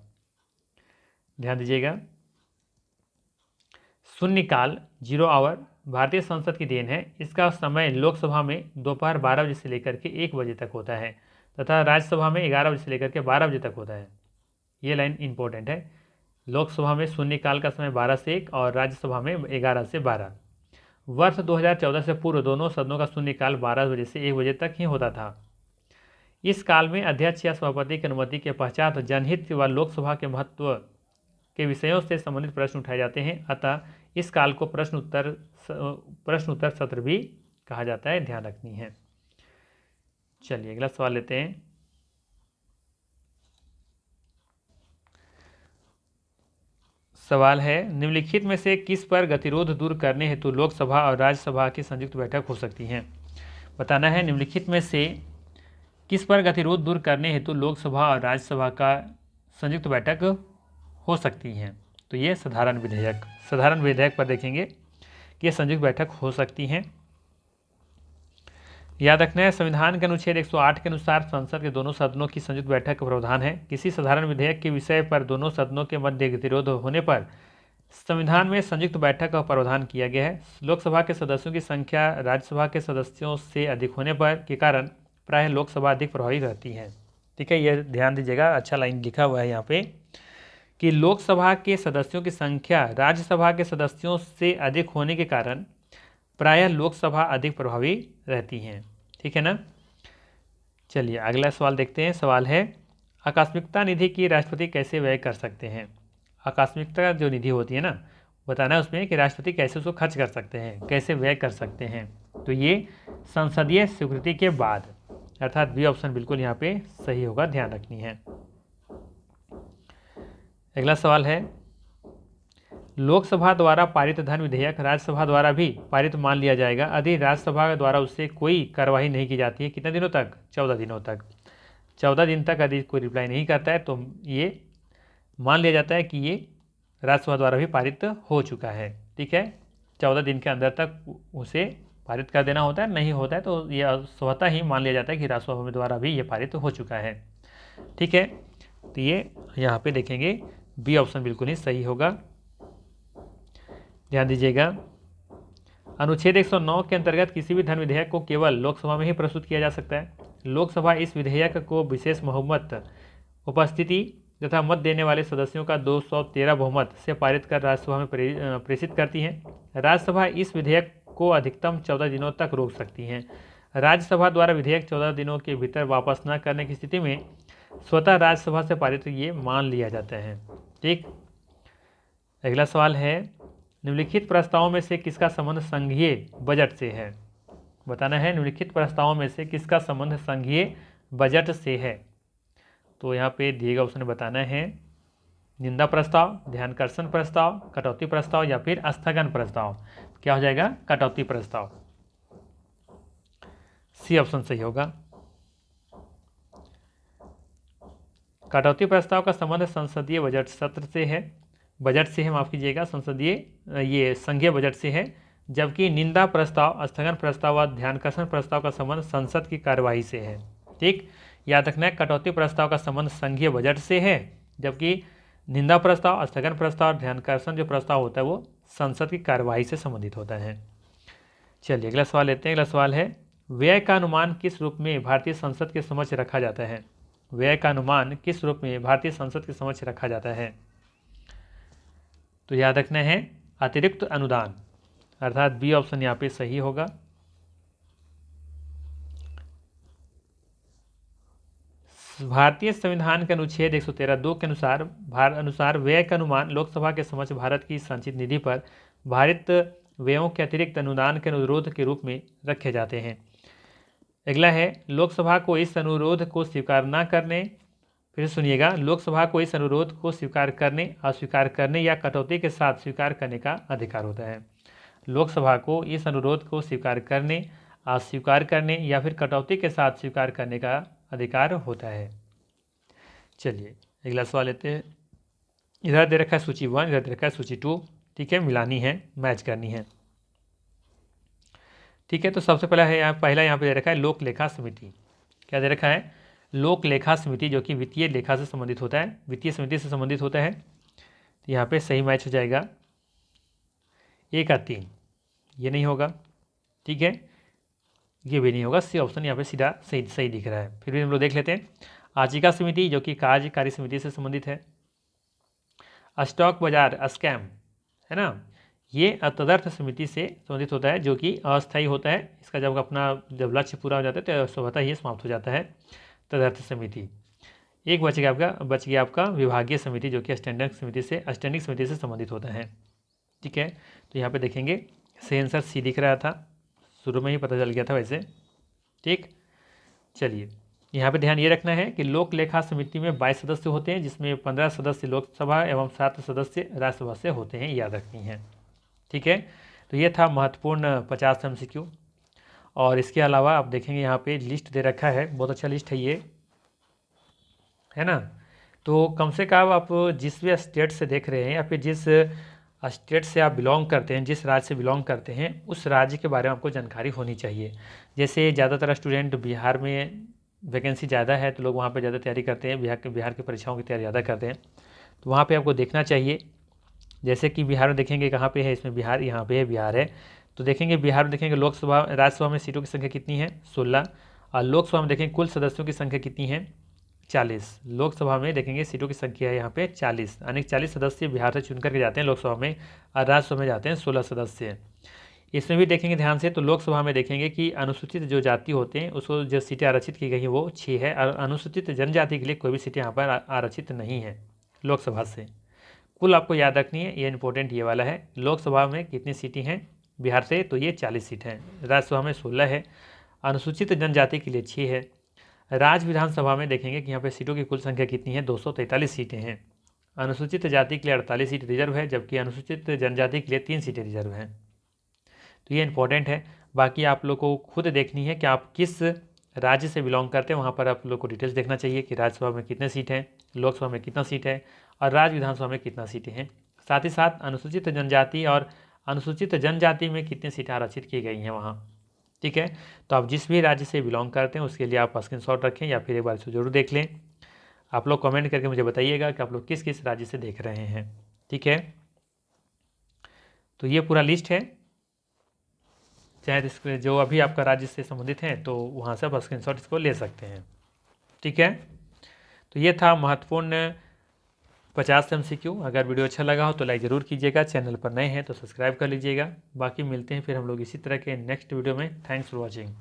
ध्यान दीजिएगा। शून्यकाल 0 आवर भारतीय संसद की देन है। इसका समय लोकसभा में दोपहर 12 बजे से लेकर के 1 बजे तक होता है तथा राज्यसभा में 11 बजे से लेकर के 12 बजे तक होता है। ये लाइन इंपॉर्टेंट है। लोकसभा में शून्यकाल का समय 12 से 1 और राज्यसभा में 11 से 12। वर्ष 2014 से पूर्व दोनों सदनों का शून्यकाल 12 बजे से 1 बजे तक ही होता था। इस काल में अध्यक्ष या सभापति की अनुमति के पश्चात जनहित व लोकसभा के महत्व के विषयों से संबंधित प्रश्न उठाए जाते हैं, अतः इस काल को प्रश्न उत्तर सत्र भी कहा जाता है, ध्यान रखनी है। चलिए अगला सवाल लेते हैं। सवाल है, निम्नलिखित में से किस पर गतिरोध दूर करने हेतु लोकसभा और राज्यसभा की संयुक्त बैठक हो सकती है? बताना है निम्नलिखित में से किस पर गतिरोध दूर करने हेतु लोकसभा और राज्यसभा का संयुक्त बैठक हो सकती हैं। तो ये साधारण विधेयक पर देखेंगे कि ये संयुक्त बैठक हो सकती हैं। याद रखना है संविधान के अनुच्छेद 108 के अनुसार संसद के दोनों सदनों की संयुक्त बैठक का प्रावधान है। किसी साधारण विधेयक के विषय पर दोनों सदनों के मध्य गतिरोध होने पर संविधान में संयुक्त बैठक का प्रावधान किया गया है। लोकसभा के सदस्यों की संख्या राज्यसभा के सदस्यों से अधिक होने पर के कारण प्रायः लोकसभा अधिक प्रभावी रहती है, ठीक है। यह ध्यान दीजिएगा, अच्छा लाइन लिखा हुआ है यहाँ पे कि लोकसभा के सदस्यों की संख्या राज्यसभा के सदस्यों से अधिक होने के कारण प्रायः लोकसभा अधिक प्रभावी रहती हैं, ठीक है ना। चलिए अगला सवाल देखते हैं। सवाल है, आकस्मिकता निधि की राष्ट्रपति कैसे व्यय कर सकते हैं? आकस्मिकता जो निधि होती है ना, बताना है उसमें कि राष्ट्रपति कैसे उसको खर्च कर सकते हैं, कैसे व्यय कर सकते हैं। तो ये संसदीय स्वीकृति के बाद, अर्थात बी ऑप्शन बिल्कुल यहाँ पे सही होगा, ध्यान रखनी है। अगला सवाल है, लोकसभा द्वारा पारित धन विधेयक राज्यसभा द्वारा भी पारित मान लिया जाएगा यदि राज्यसभा द्वारा उससे कोई कार्रवाई नहीं की जाती है। कितने दिनों तक? 14 दिनों तक। 14 दिन तक यदि कोई रिप्लाई नहीं करता है तो ये मान लिया जाता है कि ये राज्यसभा द्वारा भी पारित हो चुका है, ठीक है। 14 दिन के अंदर तक उसे पारित कर देना होता है, नहीं होता है तो ये स्वतः ही मान लिया जाता है कि राज्यसभा द्वारा भी ये पारित हो चुका है, ठीक है। तो ये यहाँ पे देखेंगे बी ऑप्शन बिल्कुल ही सही होगा, ध्यान दीजिएगा। अनुच्छेद 109 के अंतर्गत किसी भी धन विधेयक को केवल लोकसभा में ही प्रस्तुत किया जा सकता है। लोकसभा इस विधेयक को विशेष बहुमत उपस्थिति तथा मत देने वाले सदस्यों का 213 बहुमत से पारित कर राज्यसभा में प्रेषित करती है। राज्यसभा इस विधेयक को अधिकतम 14 दिनों तक रोक सकती है। राज्यसभा द्वारा विधेयक 14 दिनों के भीतर वापस न करने की स्थिति में स्वतः राज्यसभा से पारित ये मान लिया जाता है, ठीक। अगला सवाल है, निम्नलिखित प्रस्तावों में से किसका संबंध संघीय बजट से है? बताना है निम्नलिखित प्रस्तावों में से किसका संबंध संघीय बजट से है। तो यहाँ पे दिए गए ऑप्शन बताना है निंदा प्रस्ताव, ध्यानाकर्षण प्रस्ताव, कटौती प्रस्ताव या फिर स्थगन प्रस्ताव। क्या हो जाएगा? कटौती प्रस्ताव। सी ऑप्शन सही होगा। कटौती प्रस्ताव का संबंध संसदीय बजट सत्र से है, माफ कीजिएगा, संसदीय ये संघीय बजट से है, जबकि निंदा प्रस्ताव, स्थगन प्रस्ताव और ध्यानाकर्षण प्रस्ताव का संबंध संसद की कार्यवाही से है। ठीक, याद रखना है, कटौती प्रस्ताव का संबंध संघीय बजट से है, जबकि निंदा प्रस्ताव, स्थगन प्रस्ताव और ध्यानाकर्षण जो प्रस्ताव होता है वो संसद की कार्यवाही से संबंधित होता है। चलिए अगला सवाल लेते हैं। अगला सवाल है, व्यय का अनुमान किस रूप में भारतीय संसद के समक्ष रखा जाता है? व्यय का अनुमान किस रूप में भारतीय संसद के समक्ष रखा जाता है? तो याद रखना है अतिरिक्त अनुदान, अर्थात बी ऑप्शन यहाँ पे सही होगा। भारतीय संविधान के अनुच्छेद 113(2) के अनुसार व्यय का अनुमान लोकसभा के समक्ष भारत की संचित निधि पर भारित व्ययों के अतिरिक्त अनुदान के अनुरोध के रूप में रखे जाते हैं। अगला है, लोकसभा को इस अनुरोध को स्वीकार न करने, फिर सुनिएगा, लोकसभा को इस अनुरोध को स्वीकार करने, अस्वीकार करने या कटौती के साथ स्वीकार करने का अधिकार होता है। लोकसभा को इस अनुरोध को स्वीकार करने, अस्वीकार करने या फिर कटौती के साथ स्वीकार करने का अधिकार होता है। चलिए अगला सवाल लेते हैं। इधर दे रखा है सूची 1, इधर दे रखा है सूची 2। ठीक है, मिलानी है, मैच करनी है। ठीक है, तो सबसे पहला यहाँ पे दे रखा है लोक लेखा समिति। क्या दे रखा है? लोक लेखा समिति, जो कि वित्तीय लेखा से संबंधित होता है, वित्तीय समिति से संबंधित होता है। तो यहाँ पे सही मैच हो जाएगा 1 का 3, ये नहीं होगा। ठीक है, ये भी नहीं होगा, सी ऑप्शन यहाँ पे सीधा सही दिख रहा है। फिर भी हम लोग देख लेते हैं। आजीविका समिति, जो कि कार्यकारी समिति से संबंधित है। स्टॉक बाजार स्कैम, है ना, ये तदर्थ समिति से संबंधित होता है, जो कि अस्थायी होता है। इसका जब लक्ष्य पूरा हो जाता है तो स्वतः ही समाप्त हो जाता है, तदर्थ समिति। एक बच गया आपका विभागीय समिति, जो कि स्टैंडिंग समिति से संबंधित होता है। ठीक है, तो यहाँ पे देखेंगे सही आंसर सी दिख रहा था, शुरू में ही पता चल गया था वैसे। ठीक, चलिए यहाँ पे ध्यान ये रखना है कि लोक लेखा समिति में 22 सदस्य होते हैं, जिसमें 15 सदस्य लोकसभा एवं 7 सदस्य राज्यसभा से होते हैं, याद रखनी है। ठीक है, तो ये था महत्वपूर्ण 50 MCQ। और इसके अलावा आप देखेंगे यहाँ पे लिस्ट दे रखा है, बहुत अच्छा लिस्ट है ये, है ना। तो कम से कम आप जिस भी स्टेट से देख रहे हैं या फिर जिस स्टेट से आप बिलोंग करते हैं, जिस राज्य से बिलोंग करते हैं, उस राज्य के बारे में आपको जानकारी होनी चाहिए। जैसे ज़्यादातर स्टूडेंट बिहार में वैकेंसी ज़्यादा है तो लोग वहाँ पे ज़्यादा तैयारी करते हैं, बिहार की परीक्षाओं की तैयारी ज़्यादा करते हैं, तो वहाँ पे आपको देखना चाहिए। जैसे कि बिहार में देखेंगे कहाँ पे है, इसमें बिहार, यहाँ पे है बिहार है, तो देखेंगे बिहार में देखेंगे राज्यसभा में सीटों की संख्या कितनी है, 16। और लोकसभा में देखेंगे कुल सदस्यों की संख्या कितनी है, 40। लोकसभा में देखेंगे सीटों की संख्या है यहाँ पे 40, यानी 40 सदस्य बिहार से चुन करके जाते हैं लोकसभा में, और राज्यसभा में जाते हैं 16 सदस्य। इसमें भी देखेंगे ध्यान से, तो लोकसभा में देखेंगे कि अनुसूचित जो जाति होते हैं उसको जो सीटें आरक्षित की गई हैं वो 6 है, और अनुसूचित जनजाति के लिए कोई भी सीटें यहाँ पर आरक्षित नहीं है लोकसभा से। कुल आपको याद रखनी है, ये इंपॉर्टेंट ये वाला है, लोकसभा में कितनी सीटें हैं बिहार से, तो ये 40 सीट हैं, राज्यसभा में 16 है, अनुसूचित जनजाति के लिए 6 है। राज्य विधानसभा में देखेंगे कि यहाँ पे सीटों की कुल संख्या कितनी है, 243 सीटें हैं। अनुसूचित जाति के लिए 48 सीट रिजर्व है, जबकि अनुसूचित जनजाति के लिए 3 सीटें रिजर्व हैं। तो ये इंपॉर्टेंट है। बाकी आप लोग को खुद देखनी है कि आप किस राज्य से बिलोंग करते हैं, वहाँ पर आप लोग को डिटेल्स देखना चाहिए कि राज्यसभा में कितने सीट हैं, लोकसभा में कितना सीट है और राज्य विधानसभा में कितना सीटें हैं। साथ ही साथ अनुसूचित जनजाति और अनुसूचित जनजाति में कितनी सीटें आरक्षित की गई हैं वहाँ। ठीक है, तो आप जिस भी राज्य से बिलोंग करते हैं उसके लिए आप स्क्रीनशॉट रखें या फिर एक बार इसे जरूर देख लें। आप लोग कमेंट करके मुझे बताइएगा कि आप लोग किस किस राज्य से देख रहे हैं। ठीक है, तो ये पूरा लिस्ट है, चाहे जो अभी आपका राज्य से संबंधित है तो वहाँ से आप स्क्रीनशॉट इसको ले सकते हैं। ठीक है, तो ये था महत्वपूर्ण 50 MCQ। अगर वीडियो अच्छा लगा हो तो लाइक ज़रूर कीजिएगा, चैनल पर नए हैं तो सब्सक्राइब कर लीजिएगा। बाकी मिलते हैं फिर हम लोग इसी तरह के नेक्स्ट वीडियो में। Thanks for watching.